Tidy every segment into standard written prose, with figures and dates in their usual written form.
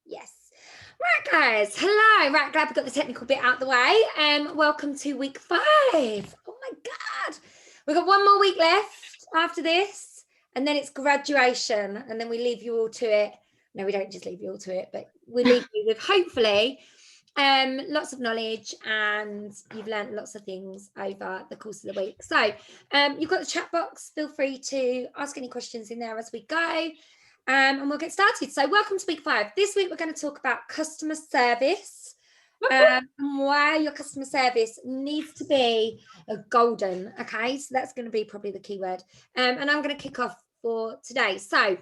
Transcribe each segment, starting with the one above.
Yes. Right, guys. Hello. Right, glad we got the technical bit out the way. Welcome to week 5. Oh my God. We've got one more week left after this, and then it's graduation, and then we leave you all to it. No, we don't just leave you all to it, but we leave you with hopefully lots of knowledge, and you've learned lots of things over the course of the week. So you've got the chat box. Feel free to ask any questions in there as we go. And we'll get started. So welcome to week 5. This week we're going to talk about customer service and why your customer service needs to be golden. Okay, so that's going to be probably the key word. And I'm going to kick off for today. So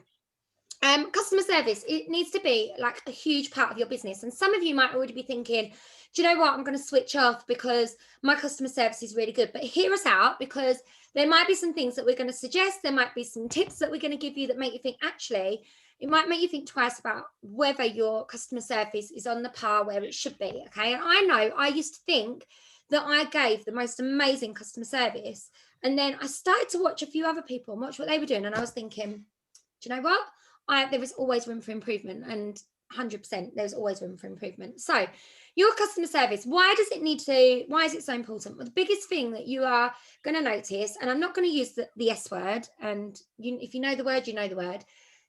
customer service, it needs to be like a huge part of your business. And some of you might already be thinking, do you know what, I'm going to switch off because my customer service is really good. But hear us out, because there might be some things that we're going to suggest. There might be some tips that we're going to give you that make you think, actually, it might make you think twice about whether your customer service is on the par where it should be. Okay. And I know I used to think that I gave the most amazing customer service. And then I started to watch a few other people and watch what they were doing. And I was thinking, do you know what? There is always room for improvement, and 100% there's always room for improvement. So your customer service, why is it so important? Well, the biggest thing that you are going to notice, and I'm not going to use the S word, and if you know the word, you know the word.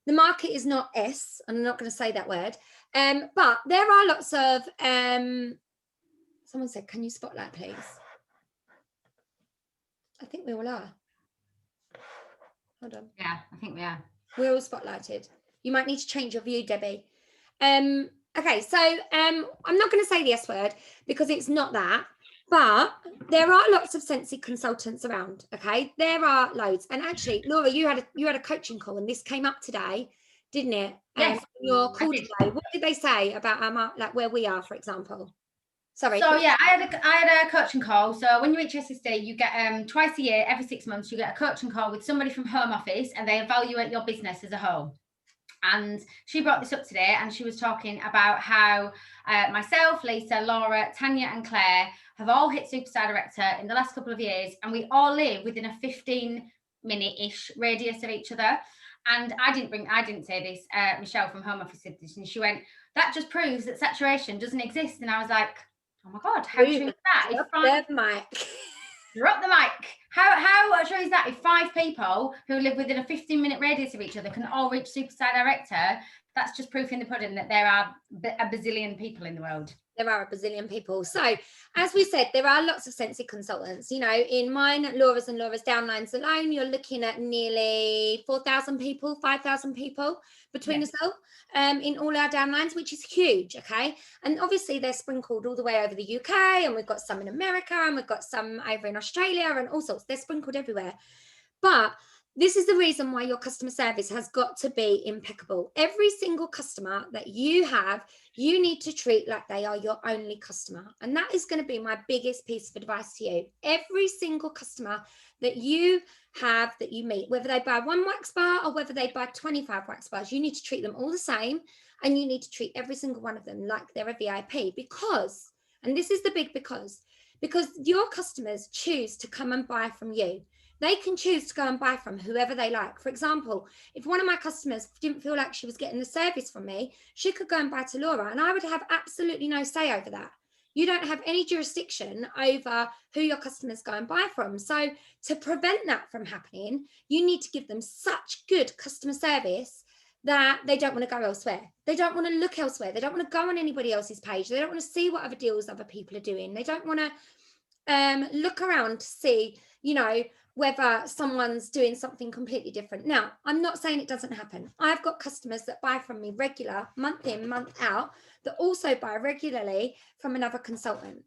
The market is not S, and I'm not going to say that word. But there are lots of, someone said, can you spotlight, please? I think we all are. Hold on. Yeah, I think we are. We're all spotlighted. You might need to change your view, Debbie. Okay, so I'm not going to say the S word because it's not that, but there are lots of Scentsy consultants around. Okay, there are loads. And actually, Laura, you had a coaching call, and this came up today, didn't it? Yes. Your call today. What did they say about like where we are, for example? Sorry. So yeah, I had a coaching call. So when you reach SSD, you get twice a year, every 6 months, you get a coaching call with somebody from home office, and they evaluate your business as a whole. And she brought this up today, and she was talking about how myself, Lisa, Laura, Tanya and Claire have all hit Superstar Director in the last couple of years, and we all live within a 15-minute-ish radius of each other. And I didn't say this, Michelle from Home Office said this, and she went, that just proves that saturation doesn't exist. And I was like, oh my God, how true is that? Drop the mic. How true is that? If 5 people who live within a 15-minute radius of each other can all reach Superstar Director, that's just proof in the pudding that there are a bazillion people in the world. There are a bazillion people. So as we said, there are lots of Scentsy consultants. You know, in mine, Laura's and Laura's downlines alone, you're looking at nearly 4,000 people, 5,000 people between us all in all our downlines, which is huge. Okay. And obviously they're sprinkled all the way over the UK, and we've got some in America, and we've got some over in Australia, and all sorts. They're sprinkled everywhere. But this is the reason why your customer service has got to be impeccable. Every single customer that you have, you need to treat like they are your only customer. And that is going to be my biggest piece of advice to you. Every single customer that you have, that you meet, whether they buy 1 wax bar or whether they buy 25 wax bars, you need to treat them all the same. And you need to treat every single one of them like they're a VIP, because, and this is the big because your customers choose to come and buy from you. They can choose to go and buy from whoever they like. For example, if one of my customers didn't feel like she was getting the service from me, she could go and buy to Laura, and I would have absolutely no say over that. You don't have any jurisdiction over who your customers go and buy from. So to prevent that from happening, you need to give them such good customer service that they don't want to go elsewhere. They don't want to look elsewhere. They don't want to go on anybody else's page. They don't want to see what other deals other people are doing. They don't want to look around to see, you know, whether someone's doing something completely different. Now, I'm not saying it doesn't happen. I've got customers that buy from me regular, month in, month out, that also buy regularly from another consultant.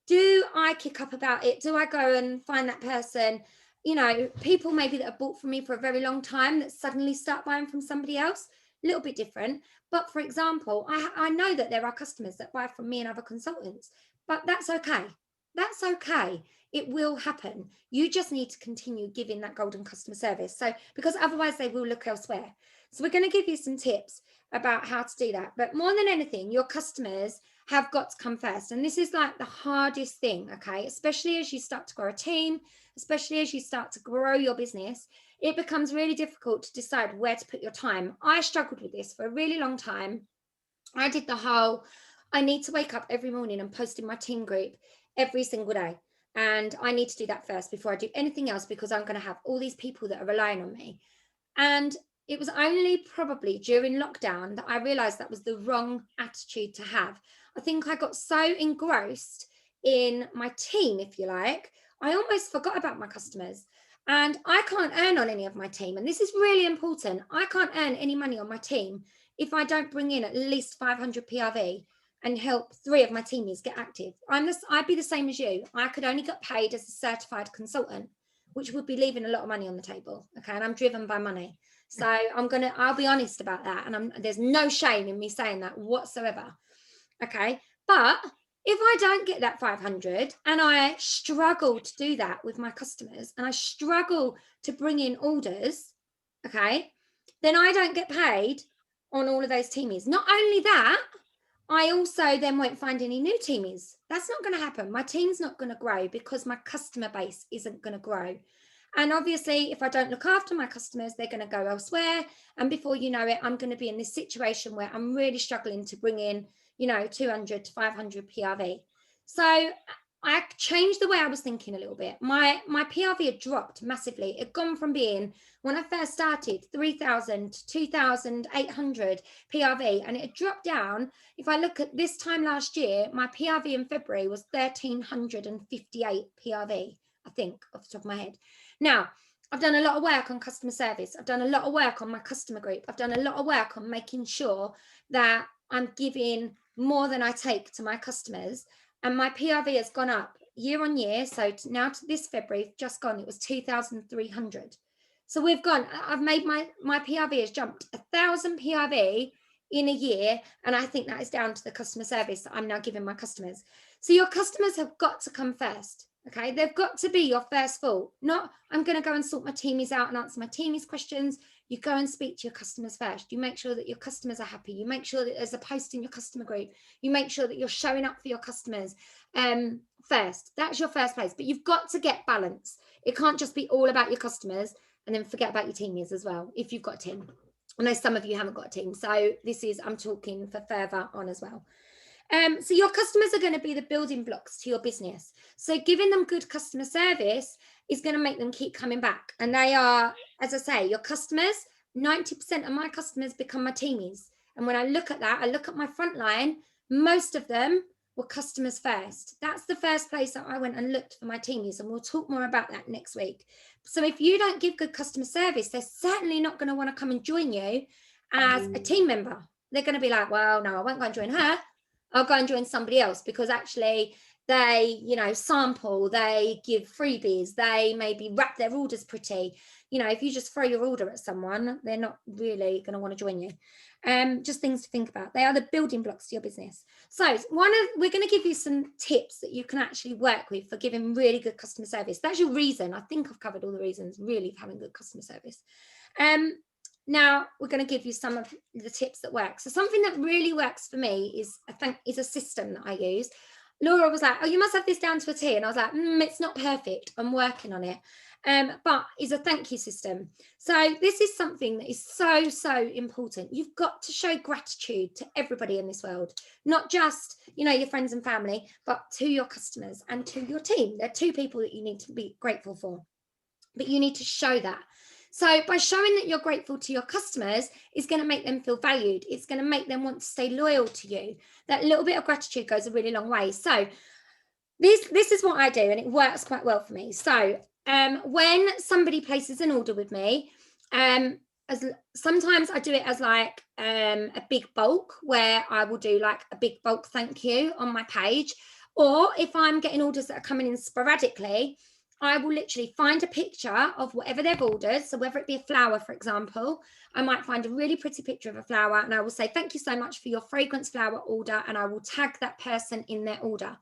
Do I kick up about it? Do I go and find that person? You know, people maybe that have bought from me for a very long time that suddenly start buying from somebody else, a little bit different. But for example, I know that there are customers that buy from me and other consultants, but that's okay. That's okay. It will happen. You just need to continue giving that golden customer service. So, because otherwise they will look elsewhere. So we're going to give you some tips about how to do that. But more than anything, your customers have got to come first. And this is like the hardest thing, okay? Especially as you start to grow a team, especially as you start to grow your business, it becomes really difficult to decide where to put your time. I struggled with this for a really long time. I did the whole, I need to wake up every morning and post in my team group every single day. And I need to do that first before I do anything else, because I'm going to have all these people that are relying on me. And it was only probably during lockdown that I realized that was the wrong attitude to have. I think I got so engrossed in my team, if you like, I almost forgot about my customers. And I can't earn on any of my team. And this is really important. I can't earn any money on my team if I don't bring in at least 500 PRV and help 3 of my teammates get active. I'd be the same as you. I could only get paid as a certified consultant, which would be leaving a lot of money on the table. Okay. And I'm driven by money. So I'll be honest about that. And there's no shame in me saying that whatsoever. Okay. But if I don't get that 500 and I struggle to do that with my customers and I struggle to bring in orders, okay, then I don't get paid on all of those teamies. Not only that, I also then won't find any new teamies. That's not going to happen. My team's not going to grow because my customer base isn't going to grow. And obviously, if I don't look after my customers, they're going to go elsewhere. And before you know it, I'm going to be in this situation where I'm really struggling to bring in, 200 to 500 PRV. So I changed the way I was thinking a little bit. My PRV had dropped massively. It had gone from being, when I first started, 3,000 to 2,800 PRV, and it had dropped down. If I look at this time last year, my PRV in February was 1,358 PRV, I think, off the top of my head. Now, I've done a lot of work on customer service. I've done a lot of work on my customer group. I've done a lot of work on making sure that I'm giving more than I take to my customers. And my PRV has gone up year on year. So now to this February, just gone, it was 2,300. So I've made my PRV has jumped 1,000 PRV in a year. And I think that is down to the customer service that I'm now giving my customers. So your customers have got to come first. Okay, they've got to be your first thought. Not, I'm going to go and sort my teamies out and answer my teamies questions. You go and speak to your customers first. You make sure that your customers are happy. You make sure that there's a post in your customer group. You make sure that you're showing up for your customers first. That's your first place. But you've got to get balance. It can't just be all about your customers and then forget about your teamies as well, if you've got a team. I know some of you haven't got a team. So I'm talking for further on as well. So your customers are going to be the building blocks to your business. So giving them good customer service is going to make them keep coming back. And they are, as I say, your customers, 90% of my customers become my teamies. And when I look at that, I look at my front line, most of them were customers first. That's the first place that I went and looked for my teamies. And we'll talk more about that next week. So if you don't give good customer service, they're certainly not going to want to come and join you as a team member. They're going to be like, well, no, I won't go and join her. I'll go and join somebody else because actually they, sample, they give freebies, they maybe wrap their orders pretty. If you just throw your order at someone, they're not really going to want to join you. Just things to think about. They are the building blocks to your business. So we're going to give you some tips that you can actually work with for giving really good customer service. That's your reason. I think I've covered all the reasons really of having good customer service. Now we're going to give you some of the tips that work. So something that really works for me is a system that I use. Laura was like, oh, you must have this down to a T. And I was like, it's not perfect. I'm working on it. But it's a thank you system. So this is something that is so, so important. You've got to show gratitude to everybody in this world, not just, your friends and family, but to your customers and to your team. They're 2 people that you need to be grateful for, but you need to show that. So by showing that you're grateful to your customers is going to make them feel valued. It's going to make them want to stay loyal to you. That little bit of gratitude goes a really long way. So this is what I do, and it works quite well for me. So when somebody places an order with me, sometimes I do it as like a big bulk, where I will do like a big bulk thank you on my page. Or if I'm getting orders that are coming in sporadically, I will literally find a picture of whatever they've ordered. So whether it be a flower, for example, I might find a really pretty picture of a flower and I will say, thank you so much for your fragrance flower order. And I will tag that person in their order.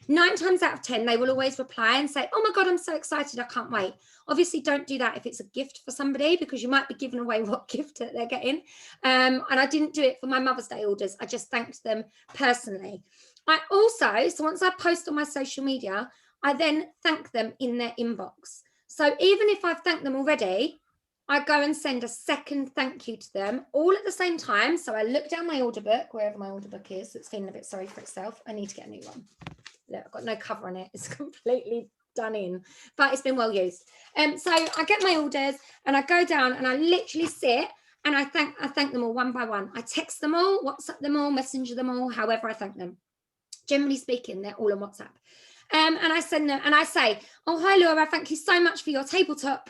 9 times out of 10, they will always reply and say, oh my God, I'm so excited. I can't wait. Obviously, don't do that if it's a gift for somebody, because you might be giving away what gift that they're getting. And I didn't do it for my Mother's Day orders. I just thanked them personally. So once I post on my social media, I then thank them in their inbox. So even if I've thanked them already, I go and send a second thank you to them all at the same time. So I look down my order book, wherever my order book is. It's feeling a bit sorry for itself. I need to get a new one. Look, I've got no cover on it. It's completely done in, but it's been well used. So I get my orders and I go down and I literally sit and I thank them all one by one. I text them all, WhatsApp them all, messenger them all, however I thank them. Generally speaking, they're all on WhatsApp. And I send them and I say, oh, hi, Laura, thank you so much for your tabletop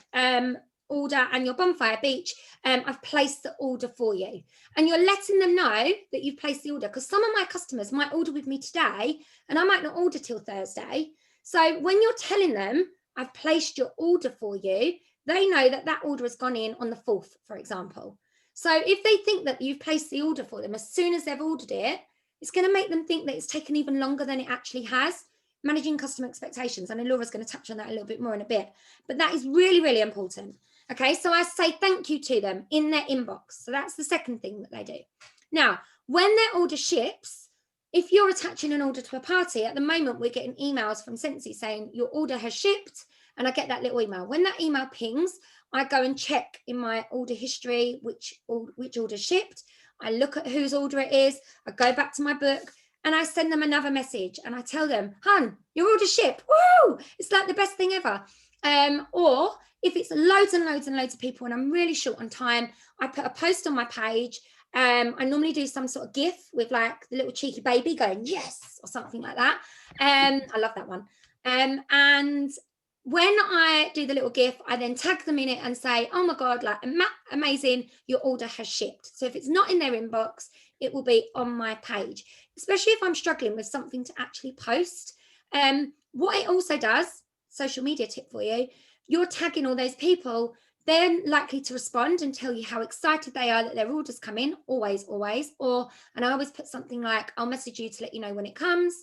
order and your bonfire beach. I've placed the order for you. And you're letting them know that you've placed the order, because some of my customers might order with me today and I might not order till Thursday. So when you're telling them I've placed your order for you, they know that that order has gone in on the 4th, for example. So if they think that you've placed the order for them as soon as they've ordered it, it's going to make them think that it's taken even longer than it actually has. Managing customer expectations. I know Laura's going to touch on that a little bit more in a bit, but that is really, really important. Okay, so I say thank you to them in their inbox. So that's the second thing that they do. Now, when their order ships, if you're attaching an order to a party, at the moment we're getting emails from Scentsy saying your order has shipped, and I get that little email. When that email pings, I go and check in my order history which order shipped. I look at whose order it is. I go back to my book and I send them another message and I tell them, hun, your order shipped. Woo! It's like the best thing ever. Or if it's loads and loads and loads of people and I'm really short on time, I put a post on my page. I normally do some sort of GIF with like the little cheeky baby going, yes, or something like that. I love that one. And when I do the little GIF, I then tag them in it and say, oh my God, like amazing, your order has shipped. So if it's not in their inbox, it will be on my page, especially if I'm struggling with something to actually post. What it also does, social media tip for you, you're tagging all those people, they're likely to respond and tell you how excited they are that their orders come in, always, and I always put something like, I'll message you to let you know when it comes.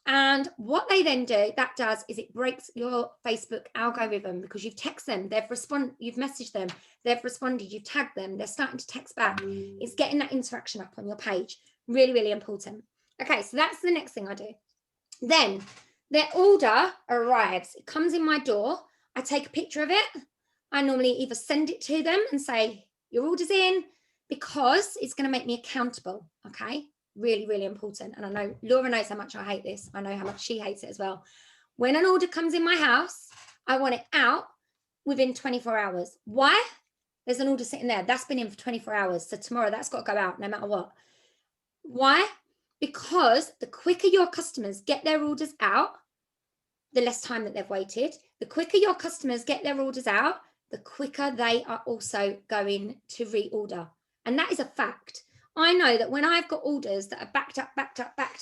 And what they then do, that does, is it breaks your Facebook algorithm, because you've texted them, you've messaged them, they've responded, you've tagged them, they're starting to text back. It's getting that interaction up on your page. Really, really important. Okay, so that's the next thing I do. Then their order arrives. It comes in my door. I take a picture of it. I normally either send it to them and say, your order's in, because it's going to make me accountable, okay? Really, really important. And I know Laura knows how much I hate this. I know how much she hates it as well. When an order comes in my house, I want it out within 24 hours. Why? There's an order sitting there. That's been in for 24 hours. So tomorrow that's got to go out no matter what. Why? Because the quicker your customers get their orders out, the less time that they've waited. The quicker your customers get their orders out, the quicker they are also going to reorder. And that is a fact. I know that when I've got orders that are backed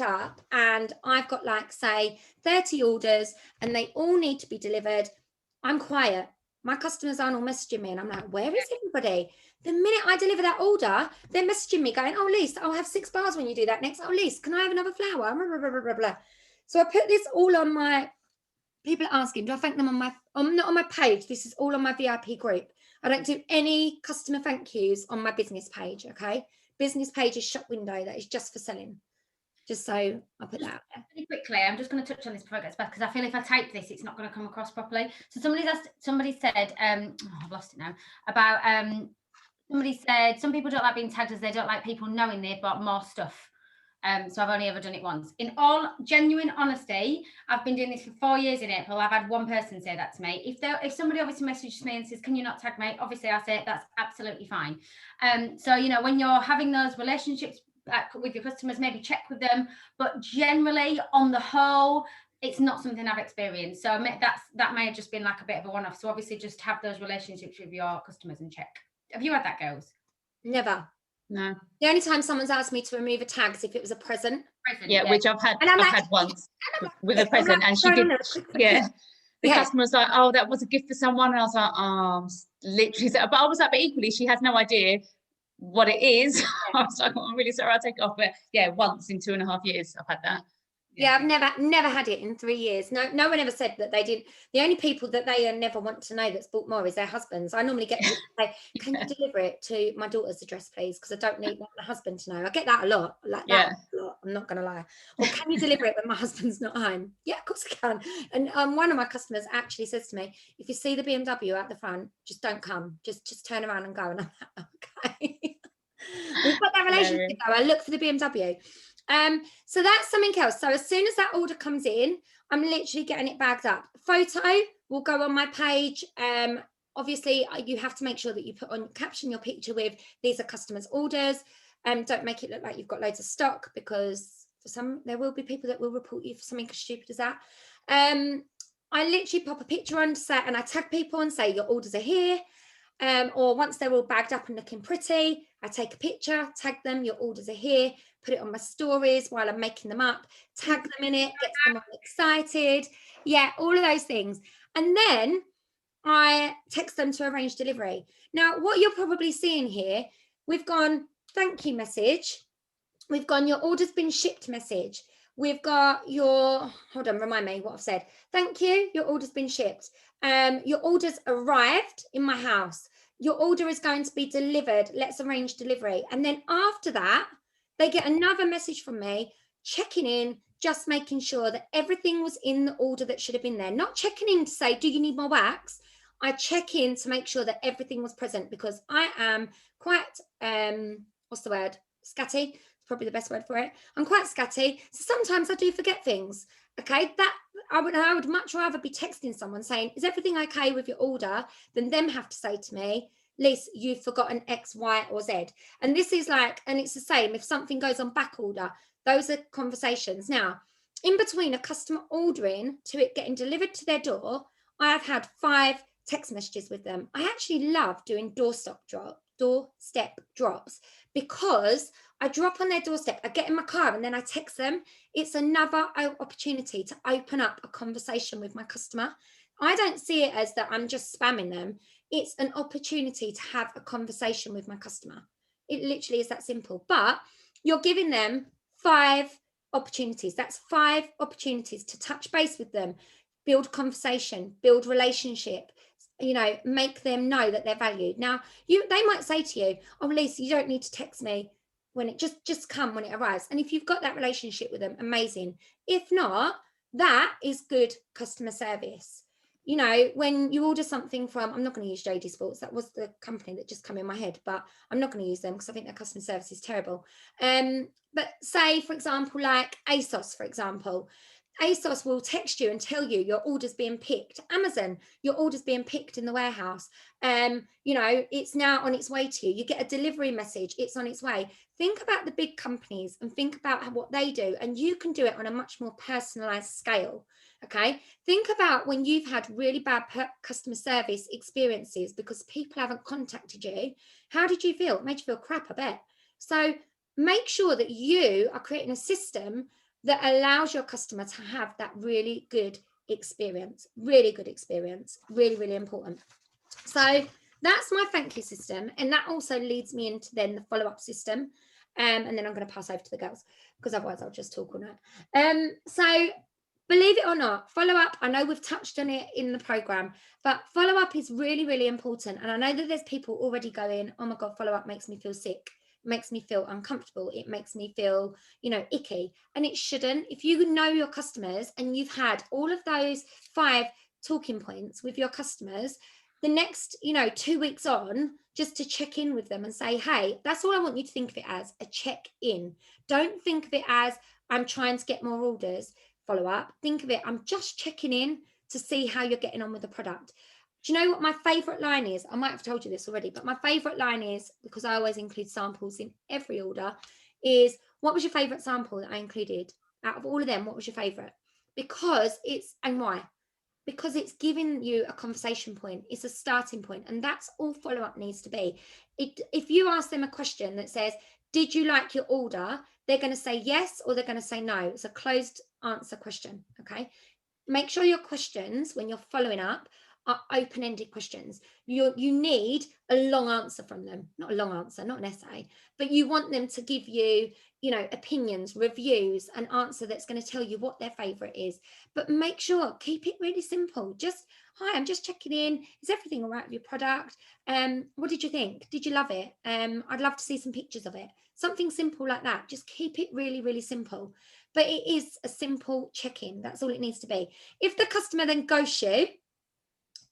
up, and I've got like, say, 30 orders and they all need to be delivered, I'm quiet. My customers aren't all messaging me and I'm like, where is everybody? The minute I deliver that order, they're messaging me going, oh, Lise, I'll have 6 bars when you do that next. Oh, Lise, can I have another flower? Blah, blah, blah, blah, blah. So I put this all on my, people are asking, do I thank them on my, not on my page? This is all on my VIP group. I don't do any customer thank yous on my business page, okay? Business page is shop window, that is just for selling. Just so I put that out there. Really quickly, I'm just going to touch on this before it gets back, because I feel if I type this, it's not going to come across properly. So somebody said, I've lost it now, about somebody said some people don't like being tagged as they don't like people knowing they've bought more stuff. So I've only ever done it once. In all genuine honesty, I've been doing this for 4 years in April. I've had one person say that to me. If somebody obviously messages me and says, can you not tag me? Obviously I say that's absolutely fine. So, you know, when you're having those relationships with your customers, maybe check with them. But generally, on the whole, it's not something I've experienced. So that may have just been like a bit of a one-off. So obviously just have those relationships with your customers and check. Have you had that, girls? Never. No. The only time someone's asked me to remove a tag is if it was a present. Yeah, which I've had once with a present, and she did. Yeah, the customer was like, "Oh, that was a gift for someone," and I was like, "Oh, literally." But I was like, but equally, she has no idea what it is. I was like, oh, "I'm really sorry, I'll take it off." But yeah, once in 2.5 years, I've had that. Yeah, I've never had it in 3 years. No one ever said that they did. The only people that they never want to know that's bought more is their husbands. I normally get people to say, can you deliver it to my daughter's address, please? Because I don't want my husband to know. I get that a lot, like that a lot. I'm not going to lie. Or can you deliver it when my husband's not home? Yeah, of course I can. And one of my customers actually says to me, if you see the BMW at the front, just don't come. Just turn around and go. And I'm like, okay. We've got that relationship though. I look for the BMW. So that's something else. So as soon as that order comes in, I'm literally getting it bagged up. Photo will go on my page. Obviously you have to make sure that you caption your picture with, these are customers' orders. Don't make it look like you've got loads of stock, because for some, there will be people that will report you for something as stupid as that. I literally pop a picture on set and I tag people and say your orders are here. Or once they're all bagged up and looking pretty, I take a picture, tag them, your orders are here, put it on my stories while I'm making them up, tag them in it, get them all excited. Yeah, all of those things. And then I text them to arrange delivery. Now, what you're probably seeing here, we've gone thank you message, we've gone your order's been shipped message, we've got your, hold on, remind me what I've said. Thank you, your order's been shipped. Your order's arrived in my house. Your order is going to be delivered. Let's arrange delivery. And then after that, they get another message from me, checking in, just making sure that everything was in the order that should have been there. Not checking in to say, do you need more wax? I check in to make sure that everything was present, because I am quite, what's the word? Scatty. Probably the best word for it. I'm quite scatty, so sometimes I do forget things. Okay, that I would much rather be texting someone saying, is everything okay with your order, than them have to say to me, Liz, you've forgotten X, Y, or Z. And this is like, and it's the same if something goes on back order. Those are conversations. Now, in between a customer ordering to it getting delivered to their door, I have had 5 text messages with them. I actually love doing doorstep drops, because I drop on their doorstep, I get in my car and then I text them. It's another opportunity to open up a conversation with my customer. I don't see it as that I'm just spamming them. It's an opportunity to have a conversation with my customer. It literally is that simple. But you're giving them 5 opportunities. That's 5 opportunities to touch base with them, build conversation, build relationship, make them know that they're valued. Now, they might say to you, oh, Lisa, you don't need to text me when it just come when it arrives. And if you've got that relationship with them, amazing. If not, that is good customer service. When you order something from, I'm not going to use JD Sports, that was the company that just come in my head, but I'm not going to use them because I think their customer service is terrible. But say, for example, like ASOS, for example, ASOS will text you and tell you your order's being picked. Amazon, your order's being picked in the warehouse. It's now on its way to you. You get a delivery message, it's on its way. Think about the big companies and think about what they do, and you can do it on a much more personalized scale. Okay, think about when you've had really bad customer service experiences because people haven't contacted you. How did you feel? It made you feel crap, I bet. So make sure that you are creating a system that allows your customer to have that really good experience. Really good experience. Really, really important. So that's my thank you system. And that also leads me into then the follow-up system. And then I'm going to pass over to the girls because otherwise I'll just talk all night. So believe it or not, follow-up, I know we've touched on it in the program, but follow-up is really, really important. And I know that there's people already going, oh my God, follow-up makes me feel sick. Makes me feel uncomfortable. It makes me feel, icky. And it shouldn't. If you know your customers and you've had all of those 5 talking points with your customers, the next, 2 weeks on, just to check in with them and say, hey, that's all I want you to think of it as, a check-in. Don't think of it as I'm trying to get more orders, follow up. Think of it, I'm just checking in to see how you're getting on with the product. Do you know what my favorite line is? I might have told you this already, but my favorite line is, because I always include samples in every order, is what was your favorite sample that I included? Out of all of them, what was your favorite? And why? Because it's giving you a conversation point. It's a starting point. And that's all follow-up needs to be. If you ask them a question that says, did you like your order? They're going to say yes, or they're going to say no. It's a closed answer question. Okay. Make sure your questions, when you're following up, are open-ended questions. You need a long answer from them, not a long answer, not an essay, but you want them to give you, you know, opinions, reviews, an answer that's going to tell you what their favorite is. But make sure, keep it really simple. Just, hi, I'm just checking in. Is everything all right with your product? What did you think? Did you love it? I'd love to see some pictures of it. Something simple like that. Just keep it really, really simple. But it is a simple check-in. That's all it needs to be. If the customer then ghosts you,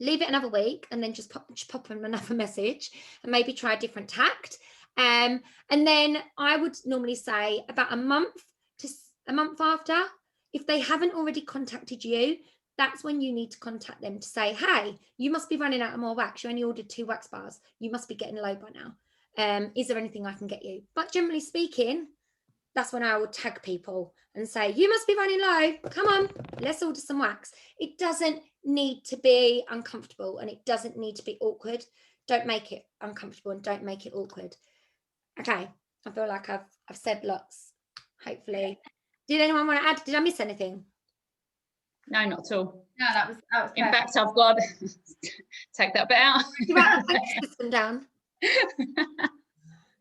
leave it another week and then just pop them another message and maybe try a different tact. And then I would normally say about a month after, if they haven't already contacted you, that's when you need to contact them to say, hey, you must be running out of more wax. You only ordered 2 wax bars. You must be getting low by now. Is there anything I can get you? But generally speaking, that's when I would tag people and say, you must be running low. Come on, let's order some wax. It doesn't need to be uncomfortable and it doesn't need to be awkward. Don't make it uncomfortable and don't make it awkward. Okay, I feel like I've said lots, hopefully. Did anyone want to add? Did I miss anything? No, not at all. No, that was in fact, I've got take that bit out. You write the system down.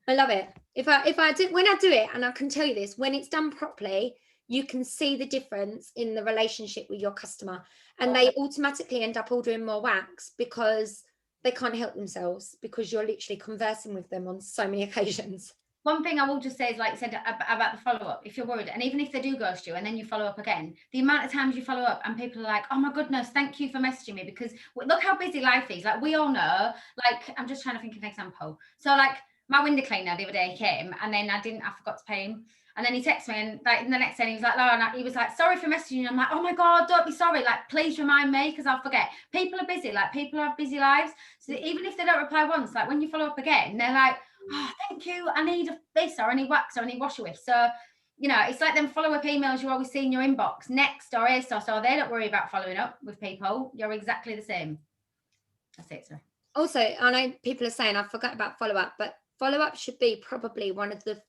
I love it. If I do, when I do it, and I can tell you this, when it's done properly, you can see the difference in the relationship with your customer, and they automatically end up ordering more wax because they can't help themselves, because you're literally conversing with them on so many occasions. One thing I will just say is, like you said, about the follow-up, if you're worried, and even if they do ghost you and then you follow up again, the amount of times you follow up and people are like, oh my goodness, thank you for messaging me, because look how busy life is. Like, we all know, like, I'm just trying to think of an example. So like my window cleaner the other day came and then I forgot to pay him. And then he texted me, and like the next day he was like, Laura, he was like, sorry for messaging you. I'm like, oh my God, don't be sorry. Like, please remind me, because I'll forget. People are busy. Like, people have busy lives. So even if they don't reply once, like when you follow up again, they're like, oh, thank you. I need this, or I need wax, or I need washer with. So, you know, it's like them follow-up emails you always see in your inbox, next or ASOS, so they don't worry about following up with people. You're exactly the same. That's it, sir. Also, I know people are saying I forgot about follow-up, but follow-up should be probably one of the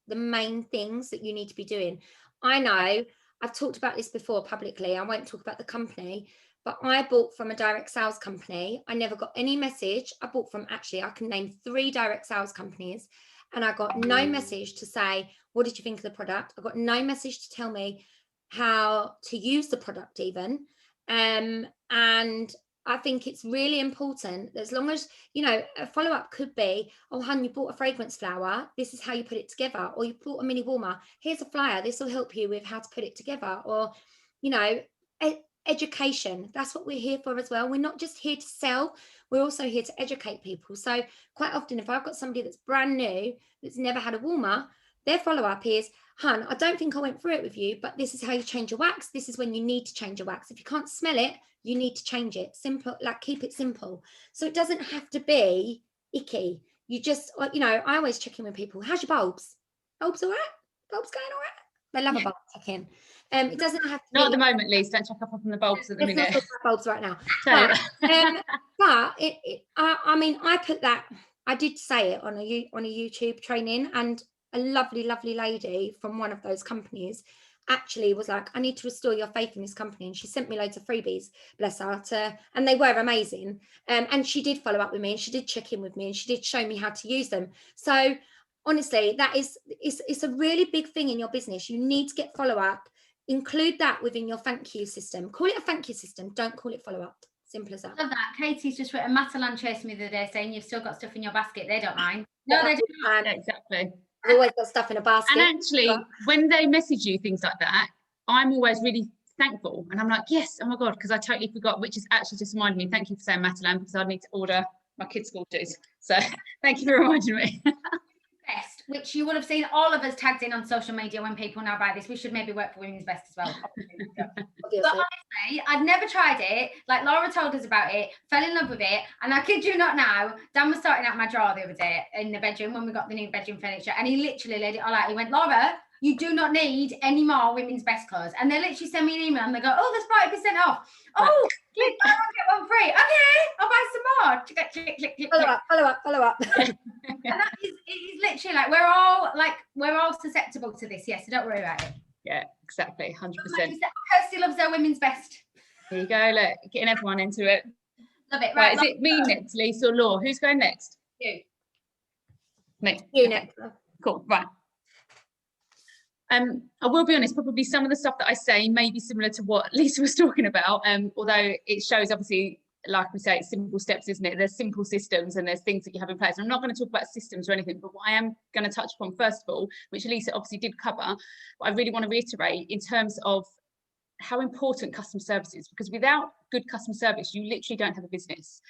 main things that you need to be doing. I know I've talked about this before publicly. I won't talk about the company, but I bought from a direct sales company. I never got any message. I bought from, actually, I can name 3 direct sales companies, and I got no message to say, what did you think of the product? I got no message to tell me how to use the product even. And I think it's really important, as long as, you know, a follow-up could be, oh, hun, you bought a fragrance flower. This is how you put it together. Or you bought a mini warmer. Here's a flyer. This will help you with how to put it together. Or, you know, education. That's what we're here for as well. We're not just here to sell. We're also here to educate people. So quite often, if I've got somebody that's brand new, that's never had a warmer, their follow-up is, hun, I don't think I went through it with you, but this is how you change your wax. This is when you need to change your wax. If you can't smell it, you need to change it. Simple, like, keep it simple. So it doesn't have to be icky. You just, you know, I always check in with people. How's your bulbs? Bulbs all right? Bulbs going all right? They love a bulb check-in. It doesn't have to not at the moment, Lise. Don't check up on the bulbs at the minute. Not bulbs right now. But I mean, I put that. I did say it on a YouTube training, and a lovely lady from one of those companies actually was like, I need to restore your faith in this company, and she sent me loads of freebies, bless her, and they were amazing. And she did follow up with me, and she did check in with me, and she did show me how to use them. So honestly, it's a really big thing in your business. You need to get follow-up. Include that within your thank you system. Call it a thank you system. Don't call it follow-up. Simple as that. Love that. Katie's just written, Matalan chased me the other day saying you've still got stuff in your basket. They don't mind. No, they don't. Yeah, exactly. I've always got stuff in a basket. And actually, when they message you things like that, I'm always really thankful. And I'm like, yes, oh my God, because I totally forgot, which is actually just reminded me. Thank you for saying Matalan, because I need to order my kids' school dues. So thank you for reminding me. Best, which you would have seen all of us tagged in on social media when people now buy this. We should maybe work for Women's Best as well. But honestly, I'd never tried it. Like, Laura told us about it, fell in love with it, and I kid you not now, Dan was sorting out my drawer the other day in the bedroom when we got the new bedroom furniture, and he literally laid it all out. He went, Laura, you do not need any more Women's Best clothes. And they literally send me an email and they go, oh, there's 40% off. Oh, click, buy one, get one free. Okay, I'll buy some more. Click. Follow up. And that is, it is literally like we're all susceptible to this. Yes, so don't worry about it. Yeah, exactly, 100%. Kirsty loves their Women's Best. There you go, look, getting everyone into it. Love it. Right, is it me next, Lisa or Laura? Who's going next? You. Me. You next. Cool, right. I will be honest, probably some of the stuff that I say may be similar to what Lisa was talking about, although it shows, obviously, like we say, it's simple steps, isn't it? There's simple systems and there's things that you have in place. And I'm not going to talk about systems or anything, but what I am going to touch upon, first of all, which Lisa obviously did cover, but I really want to reiterate in terms of how important customer service is, because without good customer service, you literally don't have a business.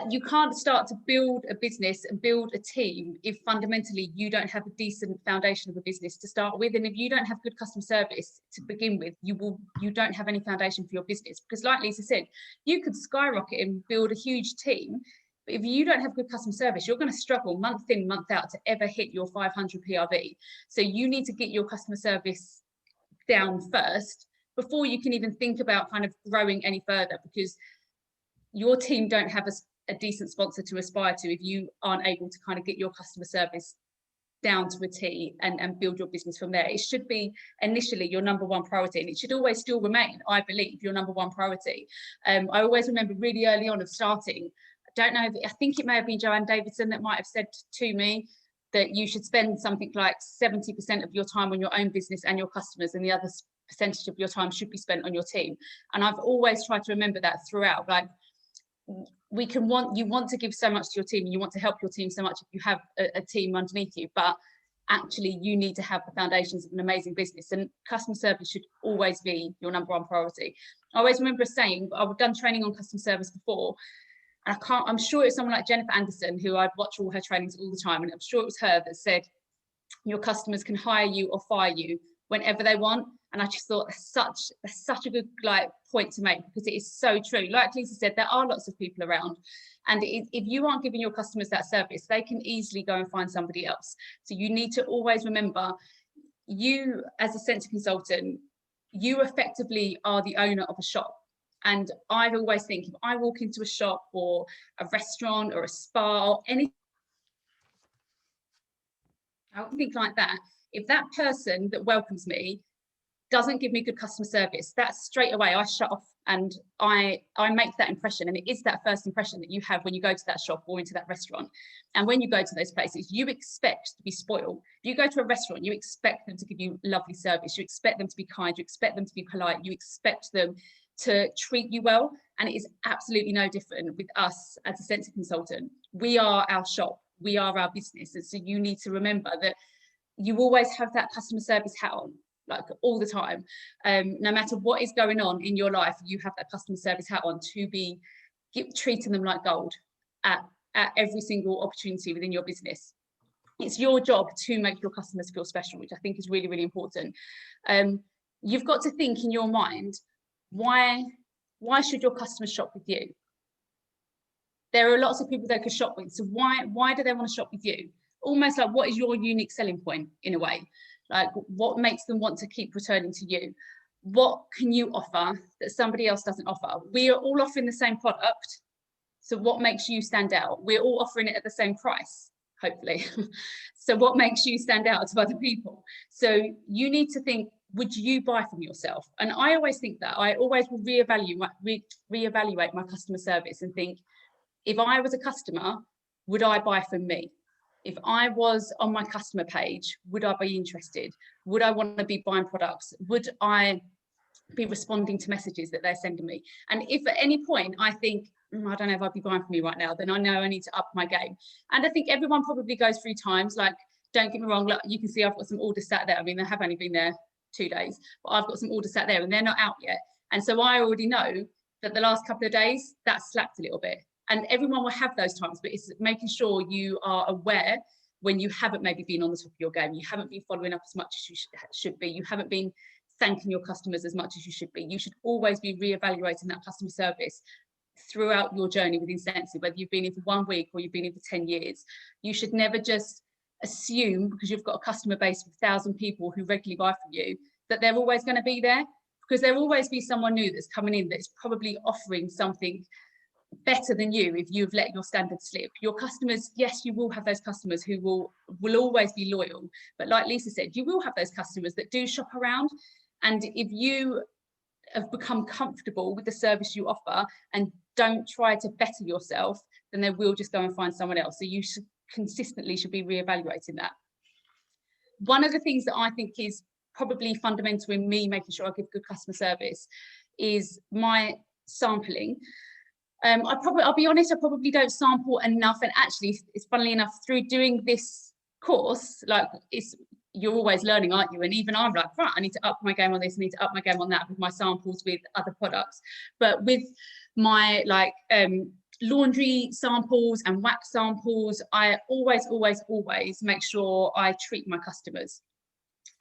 You can't start to build a business and build a team if fundamentally you don't have a decent foundation of a business to start with. And if you don't have good customer service to begin with, you don't have any foundation for your business. Because like Lisa said, you could skyrocket and build a huge team, but if you don't have good customer service, you're going to struggle month in, month out to ever hit your 500 PRV. So you need to get your customer service down first before you can even think about kind of growing any further, because your team don't have a decent sponsor to aspire to if you aren't able to kind of get your customer service down to a T and build your business from there. It should be initially your number one priority, and it should always still remain, I believe, your number one priority. I always remember really early on of starting, I think it may have been Joanne Davidson that might have said to me that you should spend something like 70% of your time on your own business and your customers, and the other percentage of your time should be spent on your team. And I've always tried to remember that throughout. Like, you want to give so much to your team, and you want to help your team so much if you have a team underneath you, but actually you need to have the foundations of an amazing business, and customer service should always be your number one priority. I always remember saying, I've done training on customer service before, and I'm sure it's someone like Jennifer Anderson, who I'd watch all her trainings all the time, and I'm sure it was her that said, your customers can hire you or fire you whenever they want. And I just thought that's such a good point to make, because it is so true. Like Lisa said, there are lots of people around, and if you aren't giving your customers that service, they can easily go and find somebody else. So you need to always remember, you as a Scentsy consultant, you effectively are the owner of a shop. And I always think, if I walk into a shop or a restaurant or a spa or anything like that, if that person that welcomes me doesn't give me good customer service, that's straight away I shut off, and I make that impression. And it is that first impression that you have when you go to that shop or into that restaurant. And when you go to those places, you expect to be spoiled. If you go to a restaurant, you expect them to give you lovely service, you expect them to be kind, you expect them to be polite, you expect them to treat you well. And it is absolutely no different with us as a Scentsy consultant. We are our shop, we are our business. And so you need to remember that you always have that customer service hat on, like all the time. No matter what is going on in your life, you have that customer service hat on to be treating them like gold at every single opportunity within your business. It's your job to make your customers feel special, which I think is really, really important. You've got to think in your mind, why should your customers shop with you? There are lots of people they could shop with, so why do they want to shop with you? Almost like, what is your unique selling point in a way? Like, what makes them want to keep returning to you? What can you offer that somebody else doesn't offer? We are all offering the same product, so what makes you stand out? We're all offering it at the same price, hopefully. So what makes you stand out to other people? So you need to think, would you buy from yourself? And I always think that. I always will reevaluate my customer service and think, if I was a customer, would I buy from me? If I was on my customer page, would I be interested? Would I want to be buying products? Would I be responding to messages that they're sending me? And if at any point I think, I don't know if I'd be buying from me right now, then I know I need to up my game. And I think everyone probably goes through times, like, don't get me wrong, like, you can see I've got some orders sat there. I mean, they have only been there 2 days, but I've got some orders sat there and they're not out yet. And so I already know that the last couple of days, that slapped a little bit. And everyone will have those times, but it's making sure you are aware when you haven't maybe been on the top of your game, you haven't been following up as much as you should be, you haven't been thanking your customers as much as you should be. You should always be reevaluating that customer service throughout your journey within Scentsy, whether you've been in for 1 week or you've been in for 10 years. You should never just assume, because you've got a customer base of 1,000 people who regularly buy from you, that they're always going to be there, because there will always be someone new that's coming in that's probably offering something better than you if you've let your standards slip. Your customers, yes, you will have those customers who will always be loyal, but like Lisa said, you will have those customers that do shop around. And if you have become comfortable with the service you offer and don't try to better yourself, then they will just go and find someone else. So you should consistently be reevaluating that. One of the things that I think is probably fundamental in me making sure I give good customer service is my sampling. I'll be honest, I probably don't sample enough. And actually, it's funnily enough, through doing this course, like you're always learning, aren't you? And even I'm like, right, I need to up my game on this, I need to up my game on that with my samples with other products. But with my laundry samples and wax samples, I always make sure I treat my customers.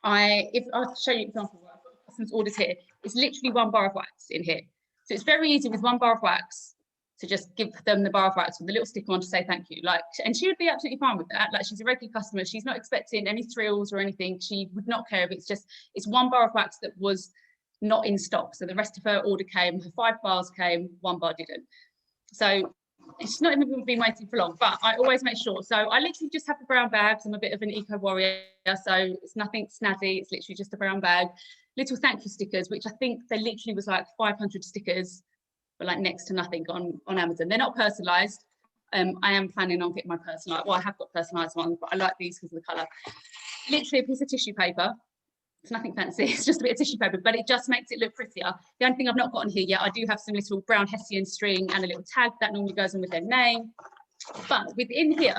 If I'll show you an example of customers' orders here, it's literally 1 bar of wax in here. So it's very easy with 1 bar of wax to just give them the bar of wax with a little sticker on to say thank you. Like, and she would be absolutely fine with that. Like, she's a regular customer, she's not expecting any thrills or anything. She would not care if it's 1 bar of wax that was not in stock. So the rest of her order came, her 5 bars came, 1 bar didn't. So it's not even been waiting for long, but I always make sure. So I literally just have the brown bags. I'm a bit of an eco warrior, so it's nothing snazzy. It's literally just a brown bag. Little thank you stickers, which I think they literally was like 500 stickers, but like next to nothing on Amazon. They're not personalized. I am planning on getting my personalized. Well, I have got personalized ones, but I like these because of the color. Literally a piece of tissue paper. It's nothing fancy, it's just a bit of tissue paper, but it just makes it look prettier. The only thing I've not got on here yet, I do have some little brown hessian string and a little tag that normally goes on with their name. But within here,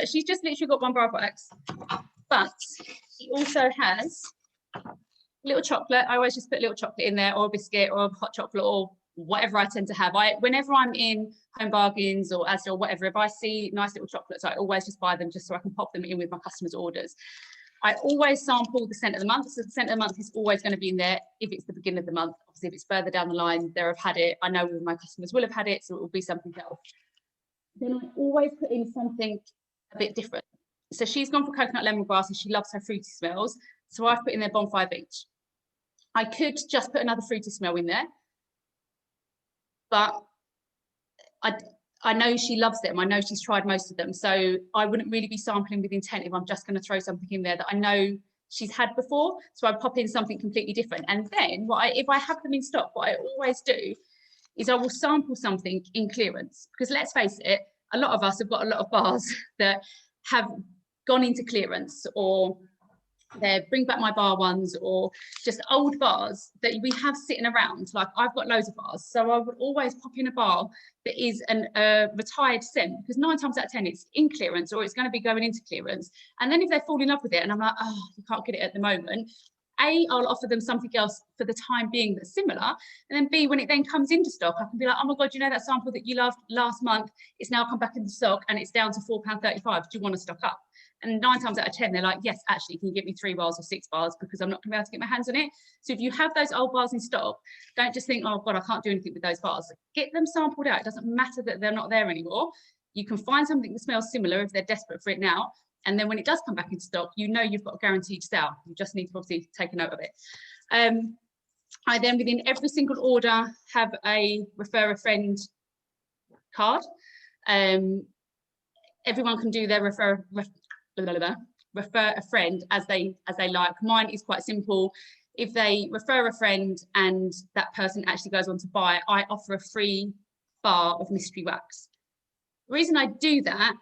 she's just literally got 1 bar of wax, but she also has little chocolate. I always just put a little chocolate in there, or a biscuit, or a hot chocolate, or whatever I tend to have. Whenever I'm in Home Bargains or Asda or whatever, if I see nice little chocolates, I always just buy them just so I can pop them in with my customers' orders. I always sample the scent of the month. So the scent of the month is always going to be in there if it's the beginning of the month. Obviously, if it's further down the line, they'll have had it. I know my customers will have had it, so it will be something else. Then I always put in something a bit different. So she's gone for coconut lemongrass and she loves her fruity smells. So I've put in there Bonfire Beach. I could just put another fruity smell in there, but I know she loves them. I know she's tried most of them. So I wouldn't really be sampling with intent if I'm just going to throw something in there that I know she's had before. So I'd pop in something completely different. And then if I have them in stock, what I always do is I will sample something in clearance. Because let's face it, a lot of us have got a lot of bars that have gone into clearance, or they're bring back my bar ones, or just old bars that we have sitting around. Like, I've got loads of bars, so I would always pop in a bar that is a retired scent, because 9 times out of 10 it's in clearance, or it's going to be going into clearance. And then if they fall in love with it and I'm like, oh, you can't get it at the moment, A, I'll offer them something else for the time being that's similar, and then B, when it then comes into stock, I can be like, oh my god, you know that sample that you loved last month, it's now come back into stock and it's down to £4.35, do you want to stock up? And 9 times out of 10, they're like, yes, actually, can you give me 3 bars or 6 bars, because I'm not going to be able to get my hands on it. So if you have those old bars in stock, don't just think, oh God, I can't do anything with those bars. Get them sampled out. It doesn't matter that they're not there anymore. You can find something that smells similar if they're desperate for it now. And then when it does come back into stock, you know you've got a guaranteed sale. You just need to obviously take a note of it. I then, within every single order, have a refer a friend card. Everyone can do their refer a friend as they like. Mine is quite simple. If they refer a friend and that person actually goes on to buy, I offer a free bar of mystery wax. The reason I do that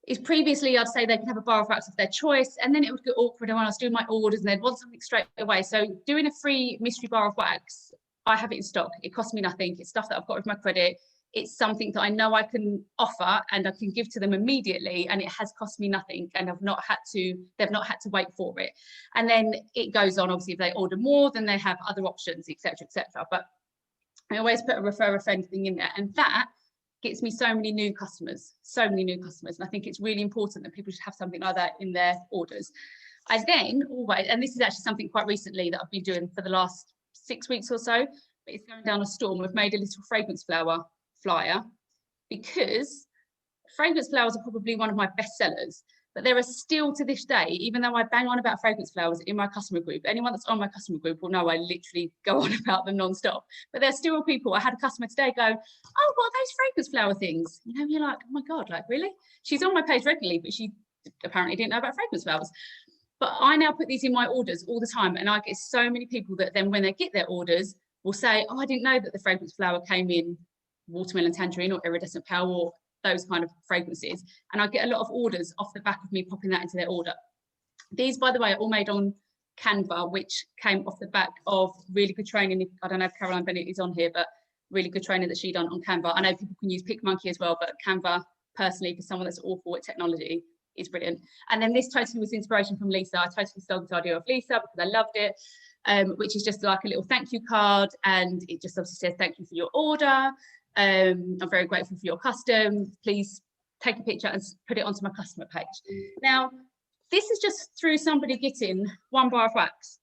is previously I'd say they can have a bar of wax of their choice, and then it would get awkward when I was doing my orders and they'd want something straight away. So doing a free mystery bar of wax, I have it in stock. It costs me nothing. It's stuff that I've got with my credit. It's something that I know I can offer and I can give to them immediately, and it has cost me nothing, and they've not had to wait for it. And then it goes on, obviously, if they order more, then they have other options, etc., etc. But I always put a refer a friend thing in there, and that gets me so many new customers. And I think it's really important that people should have something like that in their orders. I then always, and this is actually something quite recently that I've been doing for the last 6 weeks or so, but it's going down a storm. We've made a little fragrance flower flyer, because fragrance flowers are probably one of my best sellers, but there are still to this day, even though I bang on about fragrance flowers in my customer group, anyone that's on my customer group will know I literally go on about them non-stop, but there's still people. I had a customer today go, oh, what are those fragrance flower things? You know, you're like, oh my god, like, really? She's on my page regularly, but she apparently didn't know about fragrance flowers. But I now put these in my orders all the time, and I get so many people that then when they get their orders will say, oh, I didn't know that the fragrance flower came in watermelon tangerine or iridescent pearl or those kind of fragrances. And I get a lot of orders off the back of me popping that into their order. These, by the way, are all made on Canva, which came off the back of really good training. I don't know if Caroline Bennett is on here, but really good training that she done on Canva. I know people can use PicMonkey as well, but Canva, personally, for someone that's awful at technology, is brilliant. And then this totally was inspiration from Lisa. I totally stole this idea of Lisa because I loved it, which is just like a little thank you card. And it just obviously says, thank you for your order. I'm very grateful for your custom. Please take a picture and put it onto my customer page. Now, this is just through somebody getting 1 bar of wax.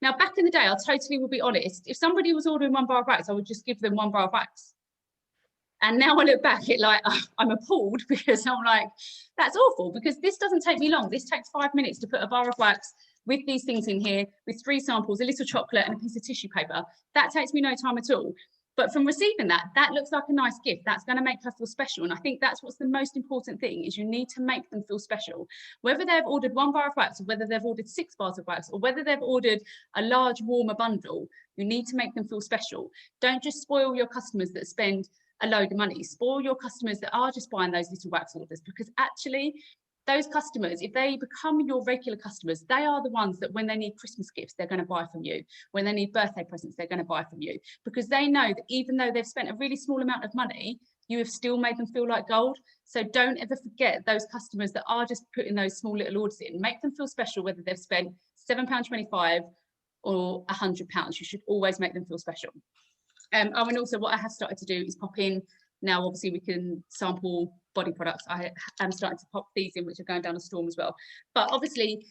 Now, back in the day, I totally will be honest, if somebody was ordering 1 bar of wax, I would just give them 1 bar of wax. And now I look back at like, I'm appalled because I'm like, that's awful, because this doesn't take me long. This takes 5 minutes to put a bar of wax with these things in here, with 3 samples, a little chocolate and a piece of tissue paper. That takes me no time at all. But from receiving that, that looks like a nice gift. That's going to make her feel special. And I think that's what's the most important thing, is you need to make them feel special. Whether they've ordered 1 bar of wax, or whether they've ordered 6 bars of wax, or whether they've ordered a large warmer bundle, you need to make them feel special. Don't just spoil your customers that spend a load of money. Spoil your customers that are just buying those little wax orders, because actually those customers, if they become your regular customers, they are the ones that when they need Christmas gifts, they're going to buy from you. When they need birthday presents, they're going to buy from you, because they know that even though they've spent a really small amount of money, you have still made them feel like gold. So don't ever forget those customers that are just putting those small little orders in. Make them feel special, whether they've spent £7.25 or £100. You should always make them feel special. And also what I have started to do is pop in, now obviously we can sample body products. I am starting to pop these in, which are going down a storm as well. But obviously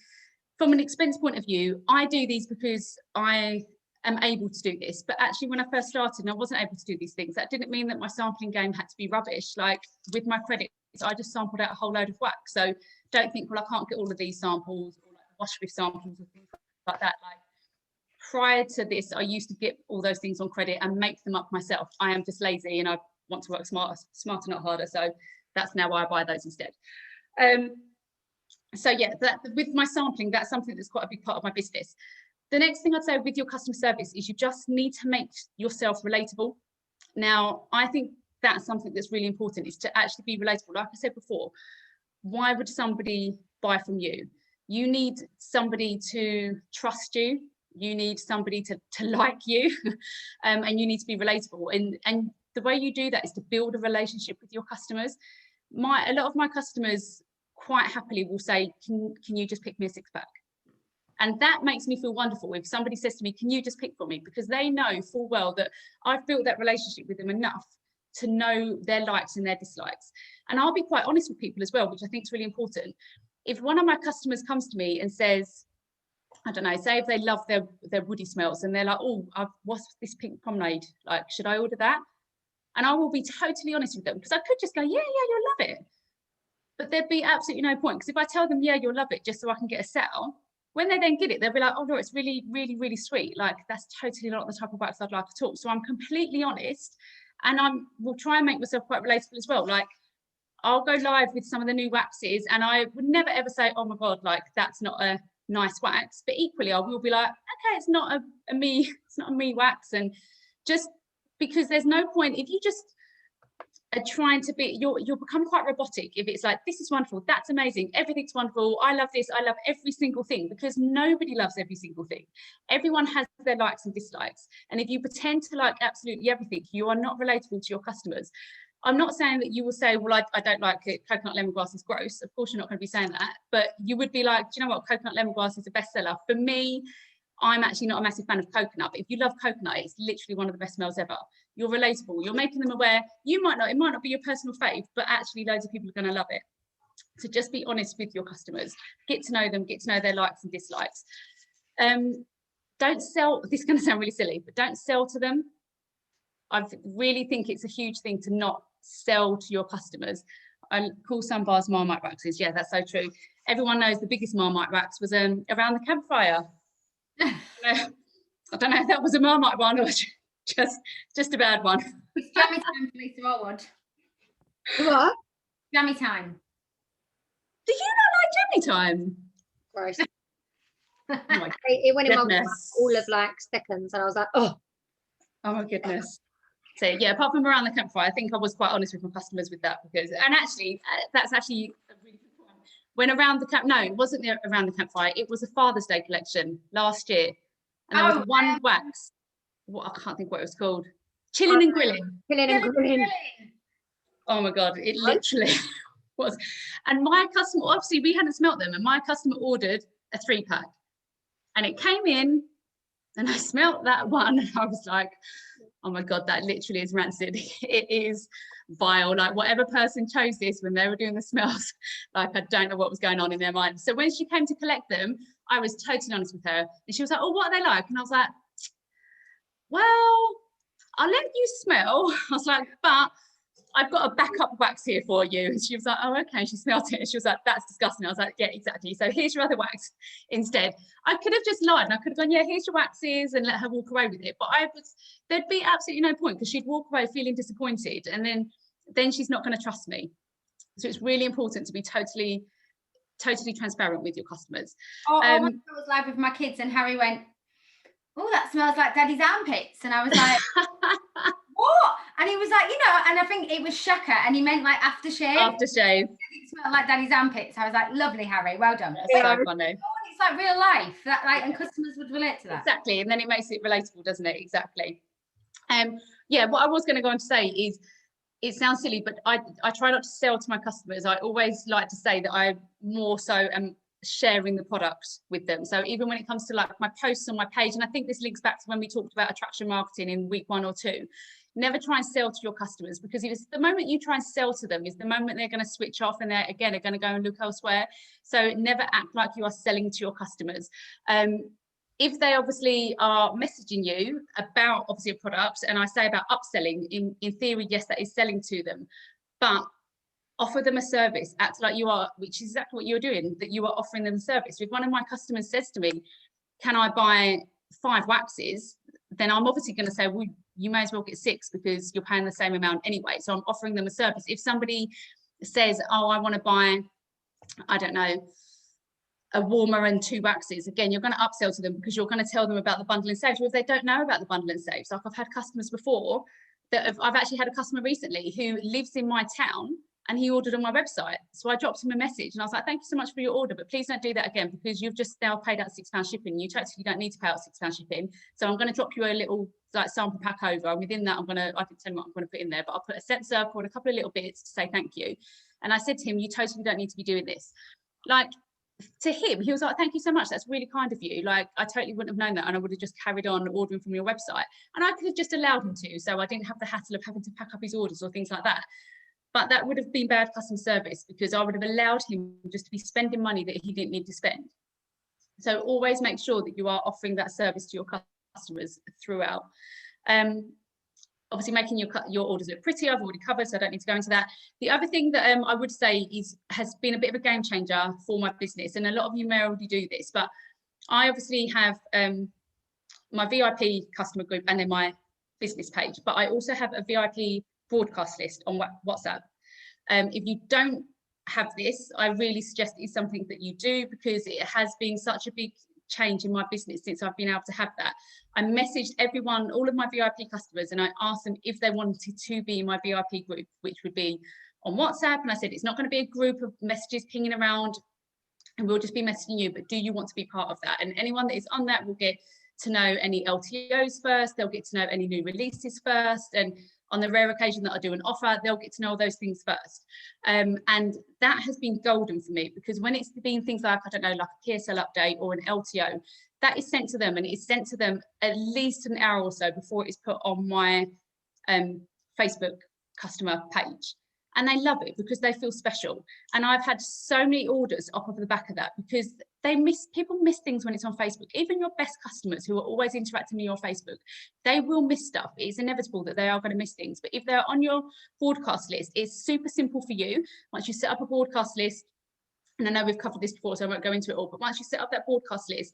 from an expense point of view, I do these because I am able to do this. But actually when I first started and I wasn't able to do these things, that didn't mean that my sampling game had to be rubbish. Like with my credits, I just sampled out a whole load of wax. So don't think, well, I can't get all of these samples, or like wash with samples or things like that. Like prior to this, I used to get all those things on credit and make them up myself. I am just lazy and I want to work smarter, not harder. So that's now why I buy those instead. So yeah, that with my sampling, that's something that's quite a big part of my business. The next thing I'd say with your customer service is you just need to make yourself relatable. Now, I think that's something that's really important, is to actually be relatable. Like I said before, why would somebody buy from you? You need somebody to trust you. You need somebody to like you, and you need to be relatable. And the way you do that is to build a relationship with your customers. A lot of my customers quite happily will say, can you just pick me a 6-pack? And that makes me feel wonderful if somebody says to me, can you just pick for me? Because they know full well that I've built that relationship with them enough to know their likes and their dislikes. And I'll be quite honest with people as well, which I think is really important. If one of my customers comes to me and says, I don't know, say if they love their woody smells and they're like, oh, what's this pink promenade? Like, should I order that? And I will be totally honest with them, because I could just go, yeah, you'll love it. But there'd be absolutely no point, because if I tell them, yeah, you'll love it, just so I can get a sale, when they then get it, they'll be like, oh no, it's really, really, really sweet. Like, that's totally not the type of wax I'd like at all. So I'm completely honest, and will try and make myself quite relatable as well. Like, I'll go live with some of the new waxes, and I would never ever say, oh my God, like, that's not a nice wax. But equally, I will be like, okay, it's not a me wax. And just because there's no point if you just are trying to be, you'll become quite robotic if it's like, this is wonderful, that's amazing, everything's wonderful, I love this, I love every single thing, because nobody loves every single thing. Everyone has their likes and dislikes, and if you pretend to like absolutely everything, you are not relatable to your customers. I'm not saying that you will say, well, I don't like it, coconut lemongrass is gross. Of course you're not going to be saying that, but you would be like, do you know what, coconut lemongrass is a bestseller. For me, I'm actually not a massive fan of coconut, but if you love coconut, it's literally one of the best smells ever. You're relatable, you're making them aware. It might not be your personal fave, but actually loads of people are going to love it. So just be honest with your customers, get to know them, get to know their likes and dislikes. Don't sell, this is going to sound really silly, but don't sell to them. I really think it's a huge thing to not sell to your customers. I call some bars Marmite waxes. Yeah, that's so true. Everyone knows the biggest Marmite wax was around the campfire. I don't know if that was a Marmite one or just a bad one. It's jammy time for Lisa Allwood. What? Jammy time. Do you not like jammy time? Gross. Oh my It went in my mouth goodness. all of like seconds, and I was like, oh my goodness. So yeah, apart from around the campfire, I think I was quite honest with my customers with that, because, and actually that's actually a really good point. When around the camp, no, it wasn't around the campfire, it was a Father's Day collection last year, and there was one wax, what, I can't think what it was called, chilling and grilling. Chilling and grilling. Oh my god, it literally was. And my customer, obviously we hadn't smelt them, and my customer ordered a 3-pack, and it came in, and I smelt that one, and I was like, oh my god, that literally is rancid. It is vile. Like, whatever person chose this when they were doing the smells, like, I don't know what was going on in their mind. So when she came to collect them, I was totally honest with her, and she was like, oh, what are they like? And I was like, well, I'll let you smell. I was like, but I've got a backup wax here for you. And she was like, oh, okay. She smelled it and she was like, that's disgusting. I was like, yeah, exactly. So here's your other wax instead. I could have just lied, and I could have gone, yeah, here's your waxes, and let her walk away with it. But there'd be absolutely no point, because she'd walk away feeling disappointed, and then she's not going to trust me. So it's really important to be totally transparent with your customers. I was live with my kids, and Harry went, oh, that smells like Daddy's armpits. And I was like, what? And he was like, and I think it was Shaka, and he meant like aftershave. Aftershave. It smelled like Daddy's armpits. I was like, lovely, Harry, well done. That's so funny. It's like real life, and customers would relate to that. Exactly, and then it makes it relatable, doesn't it? Exactly. Yeah, what I was going to go on to say is, it sounds silly, but I try not to sell to my customers. I always like to say that I more so am sharing the product with them. So even when it comes to like my posts on my page, and I think this links back to when we talked about attraction marketing in week 1 or 2, never try and sell to your customers, because it's the moment you try and sell to them is the moment they're going to switch off, and they're going to go and look elsewhere. So never act like you are selling to your customers. If they obviously are messaging you about obviously a product, and I say about upselling, in theory, yes, that is selling to them, but offer them a service, act like you are, which is exactly what you're doing, that you are offering them a service. If one of my customers says to me, can I buy 5 waxes? Then I'm obviously going to say, well, you may as well get 6, because you're paying the same amount anyway. So I'm offering them a service. If somebody says, oh, I want to buy, I don't know, a warmer and 2 waxes, again, you're going to upsell to them, because you're going to tell them about the bundle and saves. Or if they don't know about the bundle and saves, like I've had customers before that I've actually had a customer recently who lives in my town, and he ordered on my website. So I dropped him a message, and I was like, thank you so much for your order, but please don't do that again, because you've just now paid out £6 shipping. You totally don't need to pay out £6 shipping. So I'm going to drop you a little like sample pack over, and within that, I can tell you what I'm going to put in there, but I'll put a scent circle and a couple of little bits to say thank you. And I said to him, you totally don't need to be doing this. Like, to him, he was like, thank you so much, that's really kind of you. Like, I totally wouldn't have known that, and I would have just carried on ordering from your website, and I could have just allowed him to, so I didn't have the hassle of having to pack up his orders or things like that. But that would have been bad customer service, because I would have allowed him just to be spending money that he didn't need to spend. So always make sure that you are offering that service to your customers throughout. Obviously, making your orders look pretty, I've already covered, so I don't need to go into that. The other thing that I would say has been a bit of a game changer for my business, and a lot of you may already do this, but I obviously have my VIP customer group and then my business page, but I also have a VIP broadcast list on WhatsApp. If you don't have this, I really suggest it's something that you do, because it has been such a big change in my business since I've been able to have that. I messaged everyone, all of my VIP customers, and I asked them if they wanted to be in my VIP group, which would be on WhatsApp. And I said, it's not going to be a group of messages pinging around and we'll just be messaging you, but do you want to be part of that? And anyone that is on that will get to know any LTOs first, they'll get to know any new releases first, and on the rare occasion that I do an offer, they'll get to know all those things first. And that has been golden for me, because when it's been things like, I don't know, like a PSL update or an LTO, that is sent to them, and it is sent to them at least an hour or so before it is put on my Facebook customer page. And they love it because they feel special. And I've had so many orders off of the back of that, because people miss things when it's on Facebook. Even your best customers who are always interacting with your Facebook, they will miss stuff. It's inevitable that they are going to miss things. But if they're on your broadcast list, it's super simple for you. Once you set up a broadcast list, and I know we've covered this before, so I won't go into it all, but once you set up that broadcast list,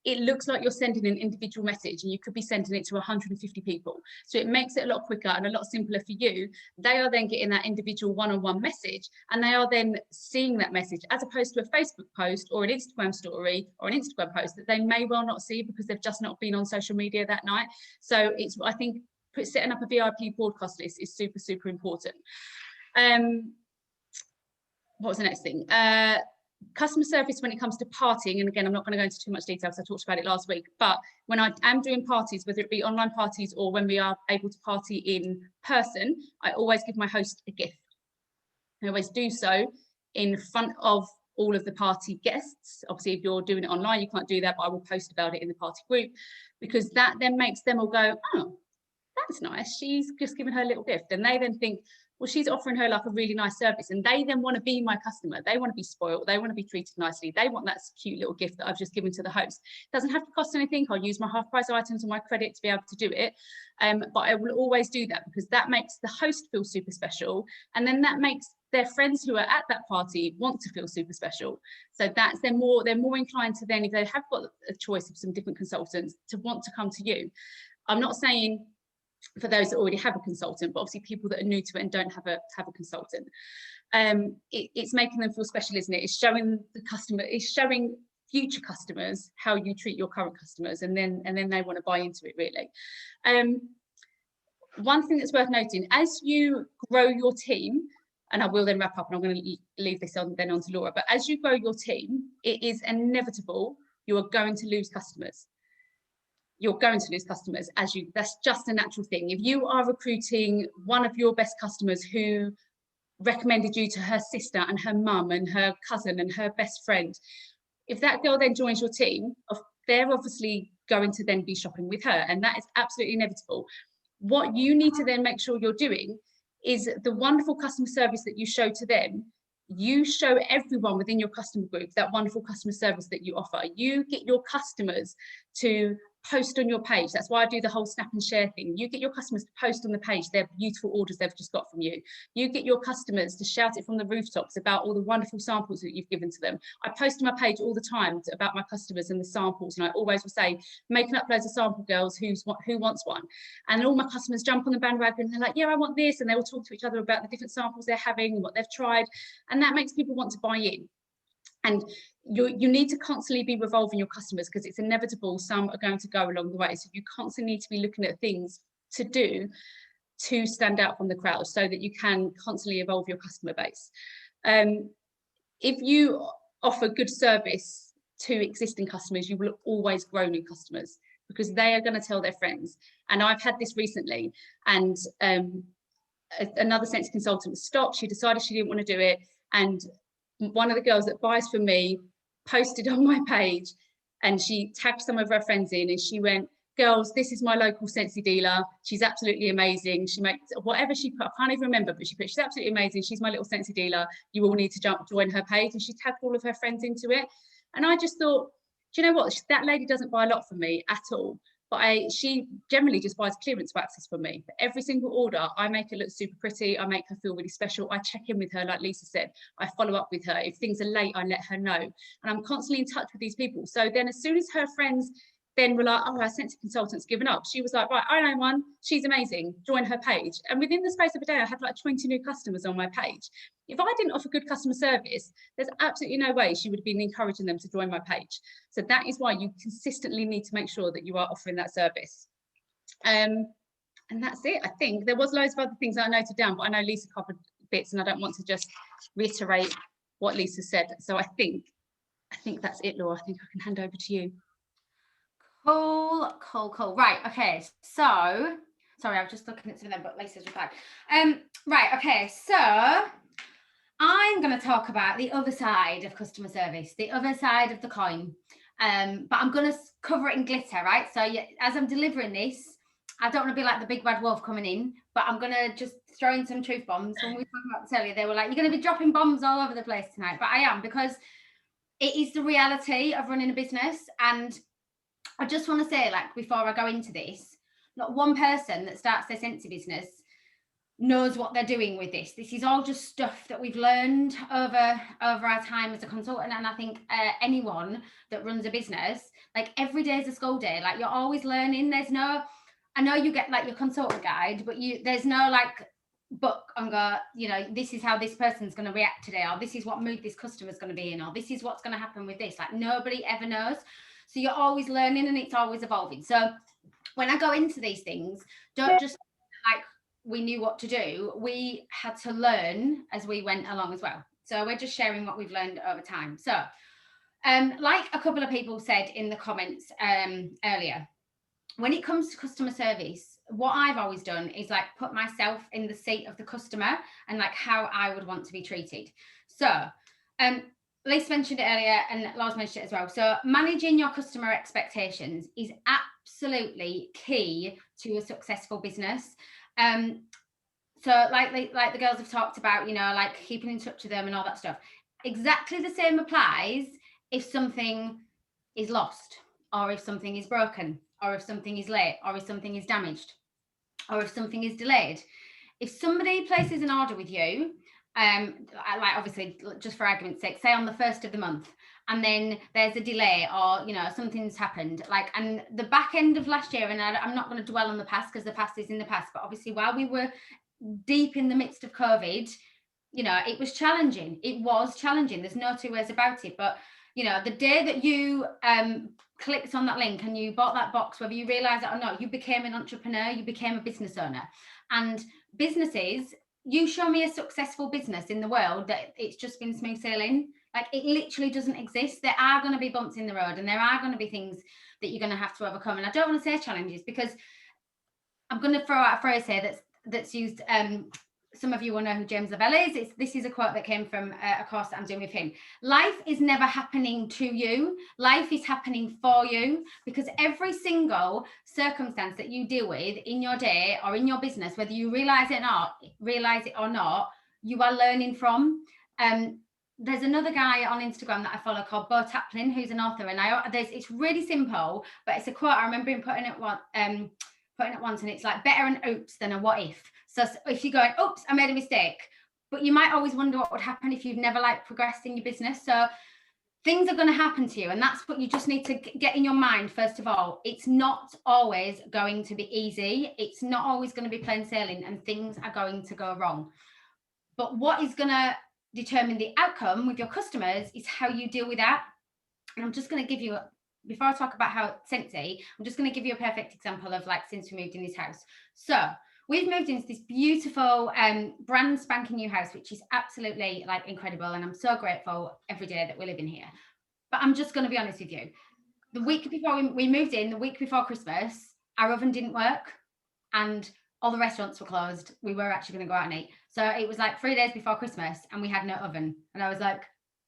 it looks like you're sending an individual message, and you could be sending it to 150 people. So it makes it a lot quicker and a lot simpler for you. They are then getting that individual one-on-one message, and they are then seeing that message, as opposed to a Facebook post or an Instagram story or an Instagram post that they may well not see because they've just not been on social media that night. So I think setting up a VIP broadcast list is super, super important. What was the next thing? Customer service when it comes to partying, and again, I'm not going to go into too much detail because I talked about it last week, but when I am doing parties, whether it be online parties or when we are able to party in person, I always give my host a gift. I always do so in front of all of the party guests. Obviously, if you're doing it online, you can't do that, but I will post about it in the party group, because that then makes them all go, oh, that's nice, she's just given her a little gift. And they then think, well, she's offering her like a really nice service, and they then want to be my customer. They want to be spoiled. They want to be treated nicely. They want that cute little gift that I've just given to the host. It doesn't have to cost anything. I'll use my half price items on my credit to be able to do it. But I will always do that, because that makes the host feel super special. And then that makes their friends who are at that party want to feel super special. So that's, they're more inclined to then, if they have got a choice of some different consultants, to want to come to you. I'm not saying for those that already have a consultant, but obviously people that are new to it and don't have a consultant. It's making them feel special, isn't it? It's showing the customer, it's showing future customers how you treat your current customers, and then they want to buy into it, really. One thing that's worth noting, as you grow your team, and I will then wrap up, and I'm going to leave this on to Laura, but as you grow your team, it is inevitable you are going to lose customers. You're going to lose customers that's just a natural thing. If you are recruiting one of your best customers who recommended you to her sister and her mum and her cousin and her best friend, if that girl then joins your team, they're obviously going to then be shopping with her, and that is absolutely inevitable. What you need to then make sure you're doing is the wonderful customer service that you show to them, you show everyone within your customer group that wonderful customer service that you offer. You get your customers to post on your page. That's why I do the whole snap and share thing. You get your customers to post on the page their beautiful orders they've just got from you. You get your customers to shout it from the rooftops about all the wonderful samples that you've given to them. I post on my page all the time about my customers and the samples, and I always will say, making up loads of sample girls, who wants one? And all my customers jump on the bandwagon and they're like, yeah, I want this, and they will talk to each other about the different samples they're having and what they've tried, and that makes people want to buy in. And you need to constantly be revolving your customers, because it's inevitable some are going to go along the way. So you constantly need to be looking at things to do to stand out from the crowd, so that you can constantly evolve your customer base. If you offer good service to existing customers, you will always grow new customers, because they are going to tell their friends. And I've had this recently, and another Scentsy consultant stopped. She decided she didn't want to do it, and one of the girls that buys from me posted on my page, and she tagged some of her friends in, and she went, girls, this is my local Scentsy dealer. She's absolutely amazing. She makes whatever she put, I can't even remember, but she put, she's absolutely amazing. She's my little Scentsy dealer. You all need to join her page. And she tagged all of her friends into it. And I just thought, do you know what? That lady doesn't buy a lot from me at all. But she generally just buys clearance waxes from me. For every single order, I make it look super pretty. I make her feel really special. I check in with her, like Lisa said. I follow up with her. If things are late, I let her know. And I'm constantly in touch with these people. So then as soon as her friends then were like, oh, our Scentsy consultant's given up, she was like, right, I know one. She's amazing. Join her page. And within the space of a day, I had like 20 new customers on my page. If I didn't offer good customer service, there's absolutely no way she would have been encouraging them to join my page. So that is why you consistently need to make sure that you are offering that service. And that's it. I think there was loads of other things that I noted down, but I know Lisa covered bits, and I don't want to just reiterate what Lisa said. So I think that's it, Laura. I think I can hand over to you. Cool. Right, okay, so sorry, I'm just looking at some of them, but Lisa's replied. Right, okay, so I'm going to talk about the other side of customer service, the other side of the coin, but I'm going to cover it in glitter, right? So yeah, as I'm delivering this, I don't want to be like the big bad wolf coming in, but I'm going to just throw in some truth bombs. When we talked about this earlier, they were like, you're going to be dropping bombs all over the place tonight, but I am, because it is the reality of running a business. And I just want to say, like, before I go into this, not one person that starts their Scentsy business knows what they're doing with this. This is all just stuff that we've learned over our time as a consultant. And I think anyone that runs a business, like, every day is a school day. Like, you're always learning. There's no, I know you get like your consultant guide, but there's no like book and go, you know, this is how this person's going to react today, or this is what mood this customer's going to be in, or this is what's going to happen with this. Like, nobody ever knows. So you're always learning, and it's always evolving. So when I go into these things, don't just like we knew what to do. We had to learn as we went along as well. So we're just sharing what we've learned over time. So like a couple of people said in the comments earlier, when it comes to customer service, what I've always done is like put myself in the seat of the customer and like how I would want to be treated. So Lisa mentioned it earlier and Lars mentioned it as well. So managing your customer expectations is absolutely key to a successful business. So like the girls have talked about, you know, like keeping in touch with them and all that stuff. Exactly the same applies if something is lost, or if something is broken, or if something is late, or if something is damaged, or if something is delayed. If somebody places an order with you, like obviously just for argument's sake, say on the 1st of the month, and then there's a delay, or you know something's happened, like, and the back end of last year, and I'm not going to dwell on the past because the past is in the past, but obviously while we were deep in the midst of COVID, you know, it was challenging. It was challenging. There's no two ways about it. But you know, the day that you clicked on that link and you bought that box, whether you realize it or not, you became an entrepreneur, you became a business owner. And businesses, you show me a successful business in the world that it's just been smooth sailing. Like, it literally doesn't exist. There are going to be bumps in the road, and there are going to be things that you're going to have to overcome. And I don't want to say challenges, because I'm going to throw out a phrase here that's used. Some of you will know who James Lavelle is. This is a quote that came from a course that I'm doing with him. Life is never happening to you. Life is happening for you, because every single circumstance that you deal with in your day or in your business, whether you realize it or not, you are learning from. There's another guy on Instagram that I follow called Bo Taplin, who's an author, and it's really simple, but it's a quote. I remember him putting it once, and it's like, better an oops than a what if. So if you're going, oops, I made a mistake, but you might always wonder what would happen if you've never like progressed in your business. So things are going to happen to you, and that's what you just need to get in your mind. First of all, it's not always going to be easy. It's not always going to be plain sailing, and things are going to go wrong. But what is going to determine the outcome with your customers is how you deal with that. And I'm just going to give you, before I talk about how Scentsy, I'm just going to give you a perfect example of like since we moved in this house. So we've moved into this beautiful brand spanking new house, which is absolutely like incredible. And I'm so grateful every day that we're living here. But I'm just going to be honest with you. The week before we moved in, the week before Christmas, our oven didn't work and all the restaurants were closed. We were actually going to go out and eat. So it was like 3 days before Christmas and we had no oven. And I was like,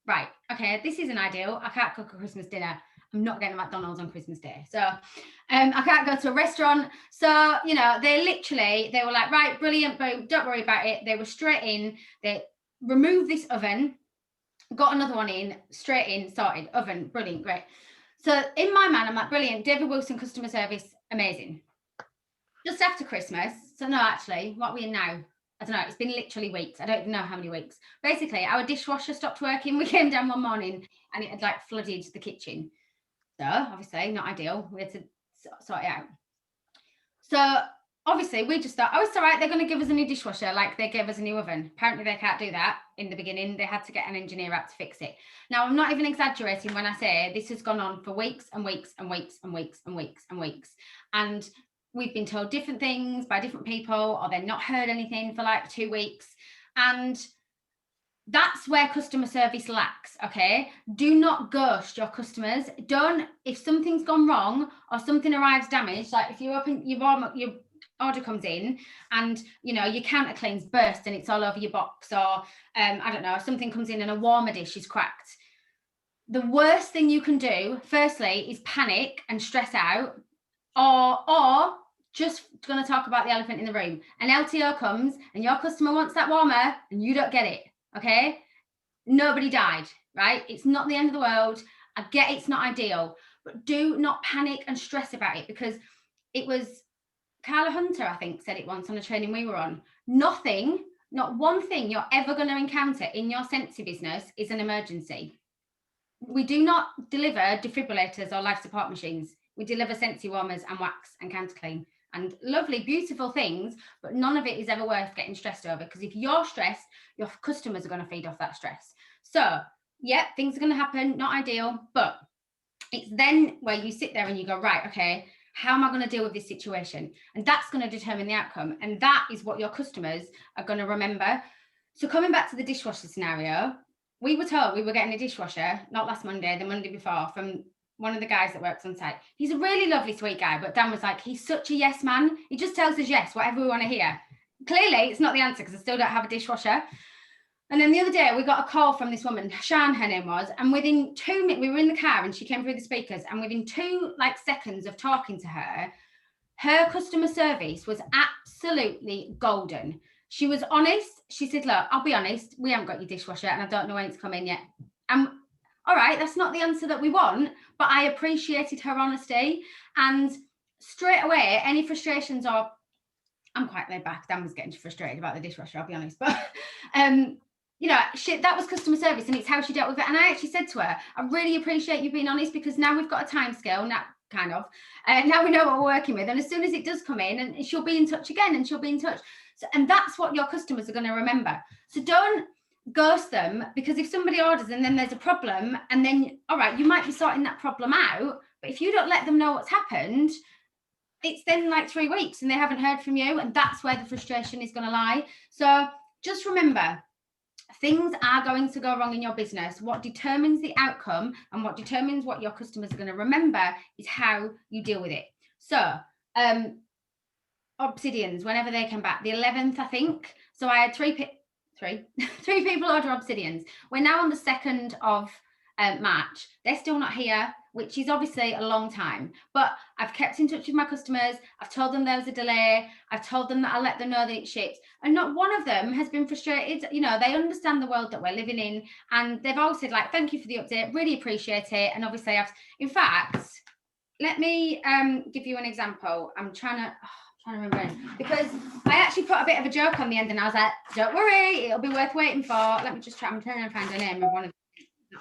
right, okay, this isn't ideal. I can't cook a Christmas dinner. I'm not getting McDonald's on Christmas Day. So I can't go to a restaurant. So, you know, they were like, right, brilliant, but don't worry about it. They were straight in. They removed this oven, got another one in, straight in, sorted, oven, brilliant, great. So in my mind, I'm like, brilliant, David Wilson customer service, amazing. Just after Christmas, so no, actually, what are we in now? I don't know, it's been literally weeks. I don't even know how many weeks. Basically, our dishwasher stopped working. We came down one morning and it had like flooded the kitchen. So obviously not ideal. We had to sort it out. So obviously we just thought, oh, it's all right. They're going to give us a new dishwasher like they gave us a new oven. Apparently they can't do that in the beginning. They had to get an engineer out to fix it. Now, I'm not even exaggerating when I say this has gone on for weeks and weeks and weeks and weeks and weeks and weeks. And we've been told different things by different people, or they've not heard anything for like 2 weeks. And that's where customer service lacks, okay? Do not ghost your customers. If something's gone wrong or something arrives damaged, like if you open your order comes in and, you know, your counter clean's burst and it's all over your box, or, I don't know, something comes in and a warmer dish is cracked. The worst thing you can do, firstly, is panic and stress out, or just going to talk about the elephant in the room. An LTO comes and your customer wants that warmer and you don't get it. Okay, nobody died, right? It's not the end of the world. I get it's not ideal, but do not panic and stress about it, because it was Carla Hunter, I think, said it once on a training we were on. Not one thing you're ever going to encounter in your Scentsy business is an emergency. We do not deliver defibrillators or life support machines. We deliver Scentsy warmers and wax and counter clean and lovely, beautiful things, but none of it is ever worth getting stressed over, because if you're stressed, your customers are going to feed off that stress. So, yeah, things are going to happen, not ideal, but it's then where you sit there and you go, right, okay, How am I going to deal with this situation? And that's going to determine the outcome. And that is what your customers are going to remember. So coming back to the dishwasher scenario, we were told we were getting a dishwasher, not last Monday, the Monday before, from one of the guys that works on site. He's a really lovely, sweet guy, but Dan was like, he's such a yes man. He just tells us yes, whatever we want to hear. Clearly, it's not the answer because I still don't have a dishwasher. And then the other day, we got a call from this woman, Shan, her name was, and within 2 minutes, we were in the car and she came through the speakers, and within 2 seconds of talking to her, her customer service was absolutely golden. She was honest. She said, look, I'll be honest, we haven't got your dishwasher and I don't know when it's coming yet. All right, that's not the answer that we want, but I appreciated her honesty. And straight away, any frustrations or, I'm quite laid back, Dan was getting frustrated about the dishwasher, I'll be honest, but you know, that was customer service, and it's how she dealt with it. And I actually said to her, I really appreciate you being honest, because now we've got a time scale, now now we know what we're working with, and as soon as it does come in, and she'll be in touch again, and she'll be in touch. So, and that's what your customers are going to remember. So don't ghost them, because if somebody orders and then there's a problem, and then, all right, you might be sorting that problem out, but if you don't let them know what's happened, it's then like 3 weeks and they haven't heard from you, and that's where the frustration is going to lie. So just remember, things are going to go wrong in your business. What determines the outcome and what determines what your customers are going to remember is how you deal with it. So obsidians, whenever they come back, the 11th, I think. So I had three people order obsidians. We're now on the 2nd of March. They're still not here, which is obviously a long time, but I've kept in touch with my customers. I've told them there was a delay. I've told them that I'll let them know that it ships, and not one of them has been frustrated. You know, they understand the world that we're living in, and they've all said, like, thank you for the update, really appreciate it. And obviously in fact, let me give you an example. I'm trying to remember, because I actually put a bit of a joke on the end, and I was like, don't worry, it'll be worth waiting for. Let me just try, I'm trying to find the name of one of them.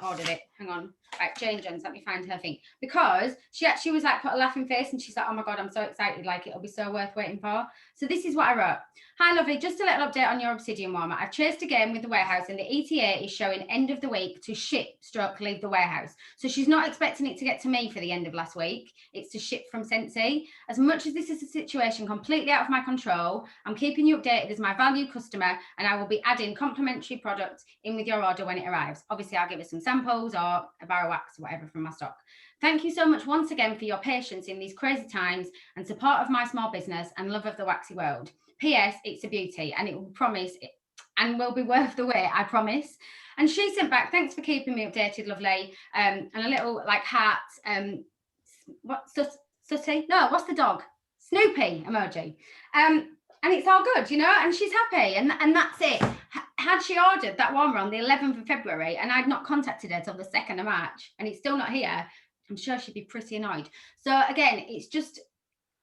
Ordered it. Hang on. Right, Jane Jones, let me find her thing, because she actually was like, put a laughing face, and she's like, oh my god, I'm so excited, like it'll be so worth waiting for. So this is what I wrote. Hi lovely, just a little update on your obsidian warmer. I've chased again with the warehouse, and the ETA is showing end of the week to ship / leave the warehouse. So she's not expecting it to get to me for the end of last week. It's to ship from Scentsy. As much as this is a situation completely out of my control, I'm keeping you updated as my valued customer, and I will be adding complimentary products in with your order when it arrives. Obviously I'll give her some samples or a bar of wax or whatever from my stock. Thank you so much once again for your patience in these crazy times and support of my small business and love of the waxy world. P.S. It's a beauty, and it will promise it and will be worth the wait, I promise. And she sent back, thanks for keeping me updated, lovely. And a little like heart, what's the dog? Snoopy emoji. And it's all good, you know, and she's happy, and that's it. Had she ordered that warmer on the 11th of February and I'd not contacted her till the 2nd of March and it's still not here, I'm sure she'd be pretty annoyed. So again, it's just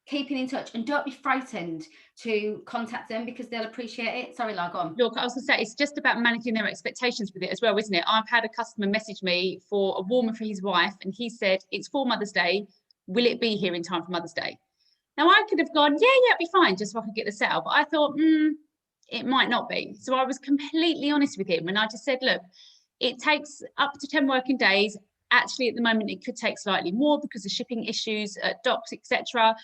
keeping in touch, and don't be frightened to contact them because they'll appreciate it. Sorry, Lar, go on. Look, I was going to say, it's just about managing their expectations with it as well, isn't it? I've had a customer message me for a warmer for his wife, and he said, it's for Mother's Day. Will it be here in time for Mother's Day? Now, I could have gone, yeah, it'd be fine, just so I could get the set up. But I thought, it might not be. So I was completely honest with him, and I just said, look, it takes up to 10 working days. Actually, at the moment, it could take slightly more because of shipping issues at docks, etc.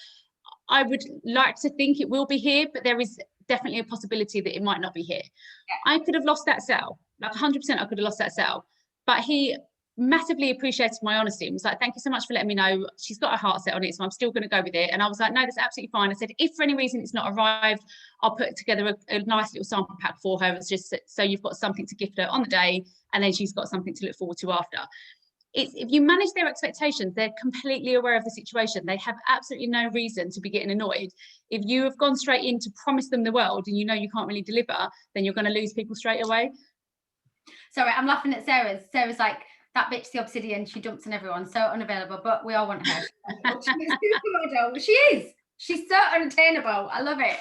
I would like to think it will be here, but there is definitely a possibility that it might not be here. Yeah. I could have lost that sale, like 100% I could have lost that sale. But he massively appreciated my honesty and was like, thank you so much for letting me know. She's got her heart set on it, so I'm still going to go with it. And I was like, no, that's absolutely fine. I said, if for any reason it's not arrived, I'll put together a nice little sample pack for her. It's just so you've got something to gift her on the day, and then she's got something to look forward to after. If you manage their expectations, they're completely aware of the situation. They have absolutely no reason to be getting annoyed. If you have gone straight in to promise them the world and you know you can't really deliver, then you're going to lose people straight away. Sorry, I'm laughing at Sarah's. Sarah's like, that bitch, the obsidian, she jumps on everyone, so unavailable, but we all want her. She is. She's so unattainable. I love it.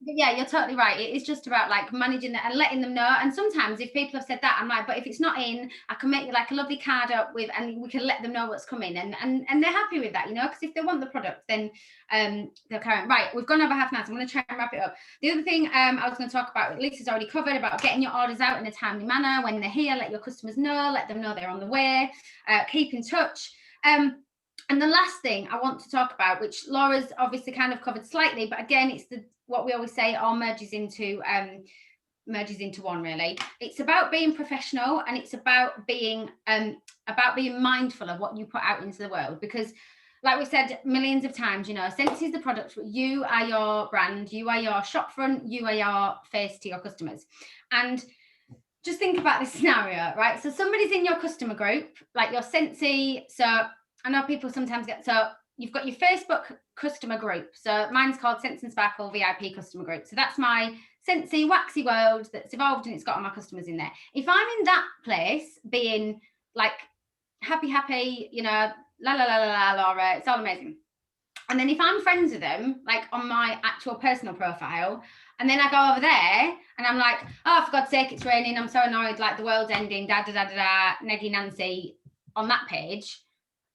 But yeah, you're totally right. It is just about like managing that and letting them know. And sometimes if people have said that, I'm like, but if it's not in, I can make you like a lovely card up with, and we can let them know what's coming. And they're happy with that, you know, because if they want the product, then they'll carry on. Right, we've gone over half an hour, so I'm going to try and wrap it up. The other thing I was going to talk about, Lisa's already covered, about getting your orders out in a timely manner. When they're here, let your customers know, let them know they're on the way, keep in touch. And the last thing I want to talk about, which Laura's obviously kind of covered slightly, but again, it's what we always say all merges into one, really. It's about being professional, and it's about being mindful of what you put out into the world, because like we've said millions of times, you know, Scentsy is the product, you are your brand, you are your shop front, you are your face to your customers. And just think about this scenario, right? So somebody's in your customer group, like your Scentsy. So I know people sometimes so you've got your Facebook customer group. So mine's called Scents and Sparkle VIP customer group. So that's my Scentsy waxy world that's evolved, and it's got all my customers in there. If I'm in that place being like happy, you know, la la la la la, Laura, it's all amazing. And then if I'm friends with them, like on my actual personal profile, and then I go over there and I'm like, oh, for God's sake, it's raining, I'm so annoyed, like the world's ending, da da da da da, Neggy Nancy, on that page,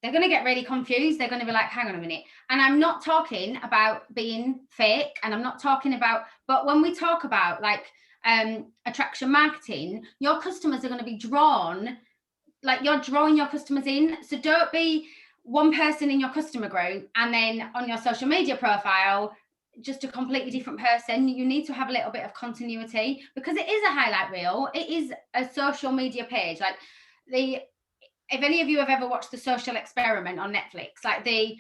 they're going to get really confused. They're going to be like, hang on a minute. And I'm not talking about being fake, and I'm not talking about, but when we talk about like attraction marketing, your customers are going to be drawn, like you're drawing your customers in. So don't be one person in your customer group and then on your social media profile just a completely different person. You need to have a little bit of continuity, because it is a highlight reel, it is a social media page. Like if any of you have ever watched The Social Experiment on Netflix, like the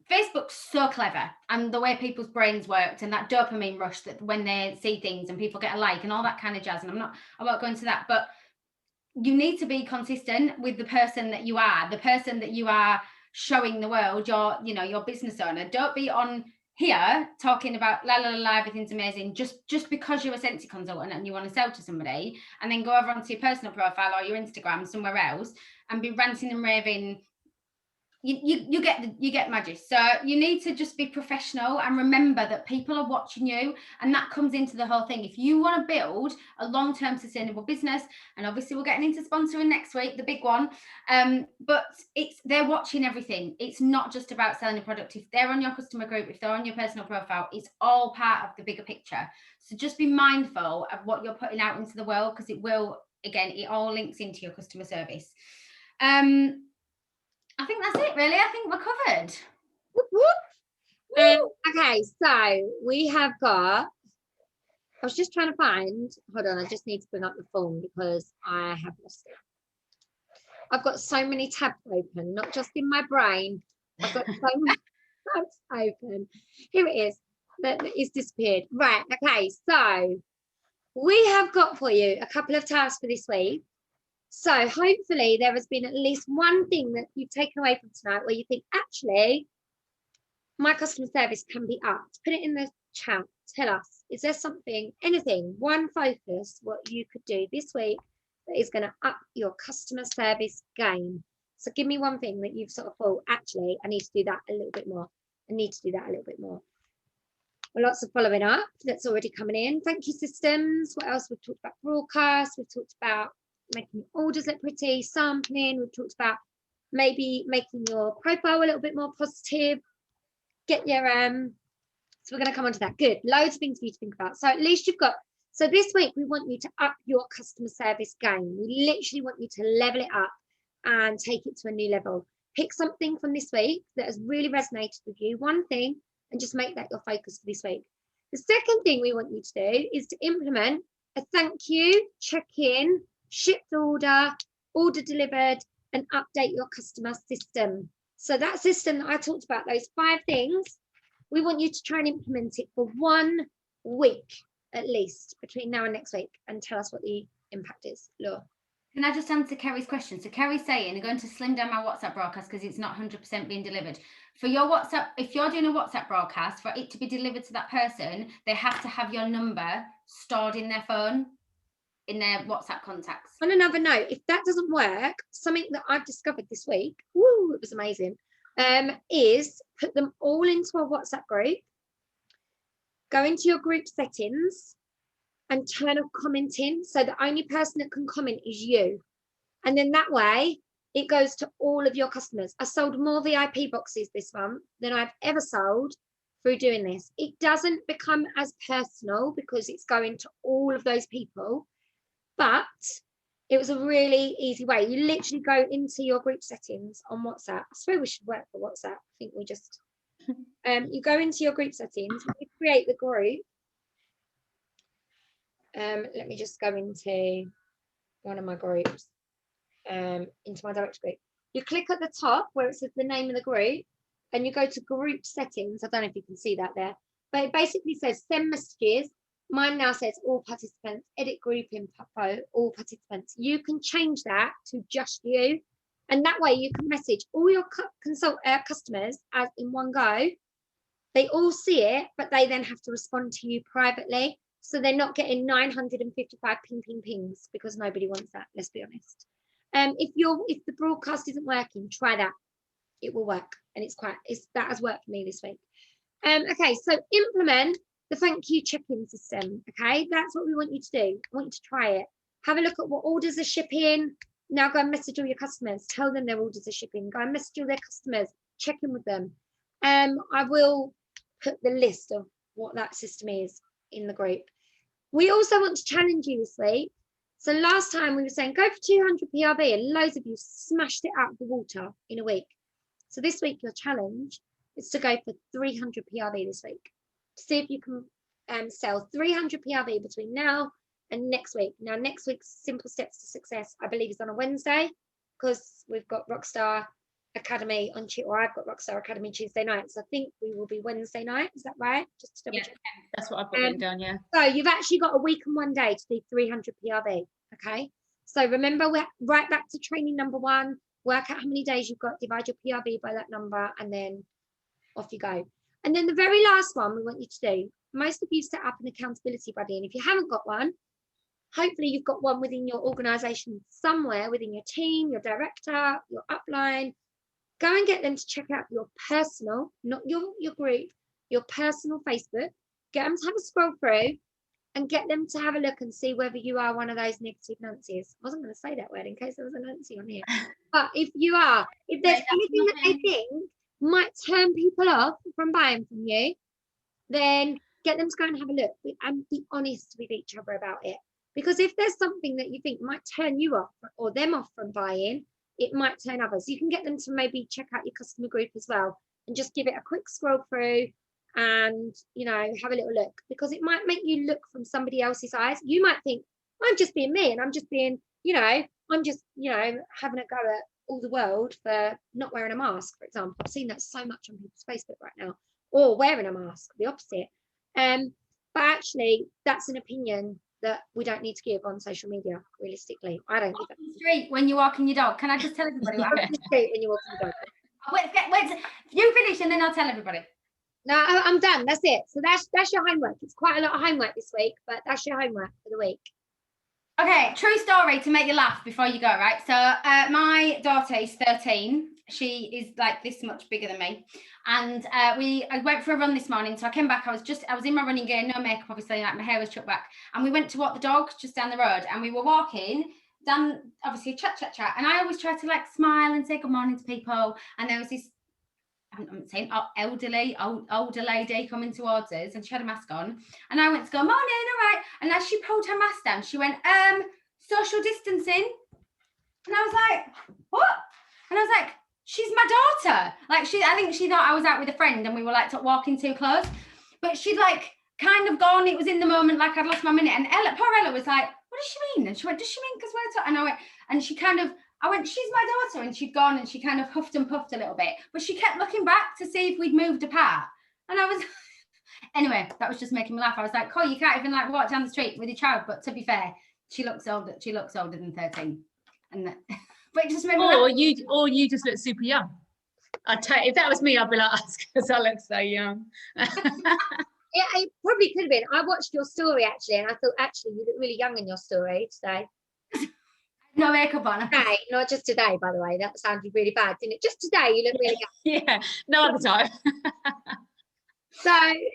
Facebook's so clever, and the way people's brains worked, and that dopamine rush that when they see things and people get a like and all that kind of jazz, and I won't go into that, but you need to be consistent with the person that you are showing the world, your business owner. Don't be on here talking about la la la, everything's amazing, just because you're a Scentsy consultant and you want to sell to somebody, and then go over onto your personal profile or your Instagram somewhere else and be ranting and raving. You get magic. So you need to just be professional and remember that people are watching you, and that comes into the whole thing. If you want to build a long-term sustainable business, and obviously we're getting into sponsoring next week, the big one, but they're watching everything. It's not just about selling a product. If they're on your customer group, if they're on your personal profile, it's all part of the bigger picture. So just be mindful of what you're putting out into the world, because it all links into your customer service. I think that's it, really. I think we're covered. Whoop, whoop. Okay, so we have got, I was just trying to find, hold on, I just need to bring up the form because I have lost it. I've got so many tabs open, not just in my brain. I've got so many tabs open. Here it is. It's disappeared. Right, okay, so we have got for you a couple of tasks for this week. So hopefully there has been at least one thing that you've taken away from tonight where you think, actually, my customer service can be upped. Put it in the chat. Tell us, is there something, anything, one focus, what you could do this week that is going to up your customer service game? So give me one thing that you've sort of thought, actually, I need to do that a little bit more. I need to do that a little bit more. Well, lots of following up that's already coming in. Thank you, systems. What else? We've talked about broadcast. We've talked about making orders look pretty, sampling. We've talked about maybe making your profile a little bit more positive. Get your so we're going to come on to that. Good, loads of things for you to think about. So at least you've got, so this week we want you to up your customer service game. We literally want you to level it up and take it to a new level. Pick something from this week that has really resonated with you, one thing, and just make that your focus for this week. The second thing we want you to do is to implement a thank you, check-in, shipped order delivered, and update your customer system. So that system that I talked about, those 5 things, we want you to try and implement it for 1 week at least between now and next week, and tell us what the impact is. Laura. Can I just answer Kerry's question? So Kerry's saying, I'm going to slim down my WhatsApp broadcast because it's not 100% being delivered. For your WhatsApp, if you're doing a WhatsApp broadcast, for it to be delivered to that person, they have to have your number stored in their phone, in their WhatsApp contacts. On another note, if that doesn't work, something that I've discovered this week, woo, it was amazing, is put them all into a WhatsApp group, go into your group settings and turn off commenting, so the only person that can comment is you. And then that way it goes to all of your customers. I sold more VIP boxes this month than I've ever sold through doing this. It doesn't become as personal because it's going to all of those people, but It was a really easy way. You literally go into your group settings on WhatsApp. I swear we should work for WhatsApp. I think we just you go into your group settings, you create the group. Let me just go into one of my groups, into my direct group. You click at the top where it says the name of the group, and you go to group settings. I don't know if you can see that there, but it basically says send messages. Mine now says all participants, edit group info, all participants. You can change that to just you, and that way you can message all your customers as in one go. They all see it, but they then have to respond to you privately, so they're not getting 955 pings, because nobody wants that, let's be honest. If the broadcast isn't working, try that. It will work, and that has worked for me this week. Okay, so implement the thank you check-in system. Okay, that's what we want you to do. I want you to try it. Have a look at what orders are shipping. Now go and message all your customers. Tell them their orders are shipping. Go and message all their customers. Check in with them. I will put the list of what that system is in the group. We also want to challenge you this week. So last time we were saying go for 200 PRV, and loads of you smashed it out of the water in a week. So this week your challenge is to go for 300 PRV this week. See if you can sell 300 PRV between now and next week. Now, next week's Simple Steps to Success, I believe, is on a Wednesday, because we've got Rockstar Academy on Tuesday, or I've got Rockstar Academy Tuesday nights. I think we will be Wednesday night. Is that right? Just to double check. That's what I've got written down, yeah. So you've actually got a week and 1 day to do 300 PRV. Okay. So remember, we're right back to training number 1. Work out how many days you've got, divide your PRV by that number, and then off you go. And then the very last one we want you to do, most of you set up an accountability buddy, and if you haven't got one, hopefully you've got one within your organisation somewhere, within your team, your director, your upline. Go and get them to check out your personal, not your group, your personal Facebook. Get them to have a scroll through and get them to have a look and see whether you are one of those negative Nancys. I wasn't going to say that word in case there was a Nancy on here. But if you are, if there's anything that they think might turn people off from buying from you, then get them to go and have a look and be honest with each other about it. Because if there's something that you think might turn you off or them off from buying, it might turn others. You can get them to maybe check out your customer group as well and just give it a quick scroll through and, you know, have a little look, because it might make you look from somebody else's eyes. You might think, I'm just being me, and I'm just being, you know, I'm just, you know, having a go at all the world for not wearing a mask, for example. I've seen that so much on people's Facebook right now, or wearing a mask, the opposite. But actually, that's an opinion that we don't need to give on social media, realistically. I don't give it. Street when you're walking your dog. Can I just tell everybody what happened? Street when you're walking your dog. Wait, you finish and then I'll tell everybody. No, I'm done. That's it. So that's your homework. It's quite a lot of homework this week, but that's your homework for the week. Okay, true story to make you laugh before you go, right? So my daughter is 13. She is like this much bigger than me. And I went for a run this morning. So I came back, I was in my running gear, no makeup, obviously, like my hair was chucked back. And we went to walk the dog just down the road, and we were walking down, obviously, chat. And I always try to like smile and say good morning to people. And there was this, I'm saying older lady coming towards us, and she had a mask on, and I went to go, morning, all right. And as she pulled her mask down, she went, social distancing. And I was like, what? And I was like, she's my daughter. Like, I think she thought I was out with a friend and we were like walking too close, but she'd like kind of gone, it was in the moment, like I'd lost my minute. And poor Ella was like, what does she mean? And she went, does she mean because we're talking? And I went, and she kind of, I went, she's my daughter. And she'd gone and she kind of huffed and puffed a little bit, but she kept looking back to see if we'd moved apart. And I was, anyway, that was just making me laugh. I was like, oh, you can't even like walk down the street with your child. But to be fair, she looks older than 13. And that, but it just made me laugh. Or you just look super young. I'd tell you, if that was me, I'd be like, because I look so young. Yeah, it probably could have been. I watched your story actually, and I thought actually you look really young in your story today. No makeup on. Okay, not just today, by the way. That sounded really bad, didn't it? Just today, you look really young. Yeah, no other time. So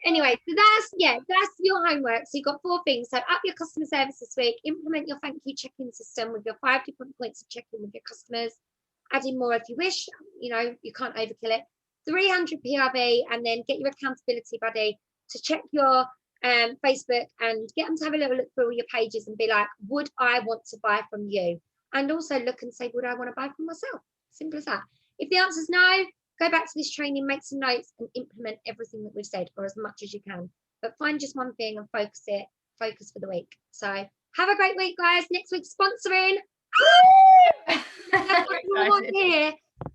anyway, so that's your homework. So you've got 4 things. So up your customer service this week, implement your thank you check-in system with your 5 different points of check-in with your customers. Add in more if you wish, you know, you can't overkill it. 300 PRV, and then get your accountability buddy to check your Facebook, and get them to have a little look through all your pages and be like, would I want to buy from you? And also look and say, would I want to buy from myself? Simple as that. If the answer is no, go back to this training, make some notes, and implement everything that we've said, or as much as you can. But find just one thing and focus for the week. So have a great week, guys. Next week, sponsoring.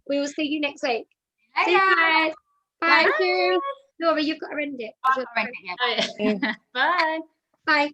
We will see you next week. See you guys. Bye. Bye. Laura, you've got to end it. I've got to end it, yeah. Bye. Bye.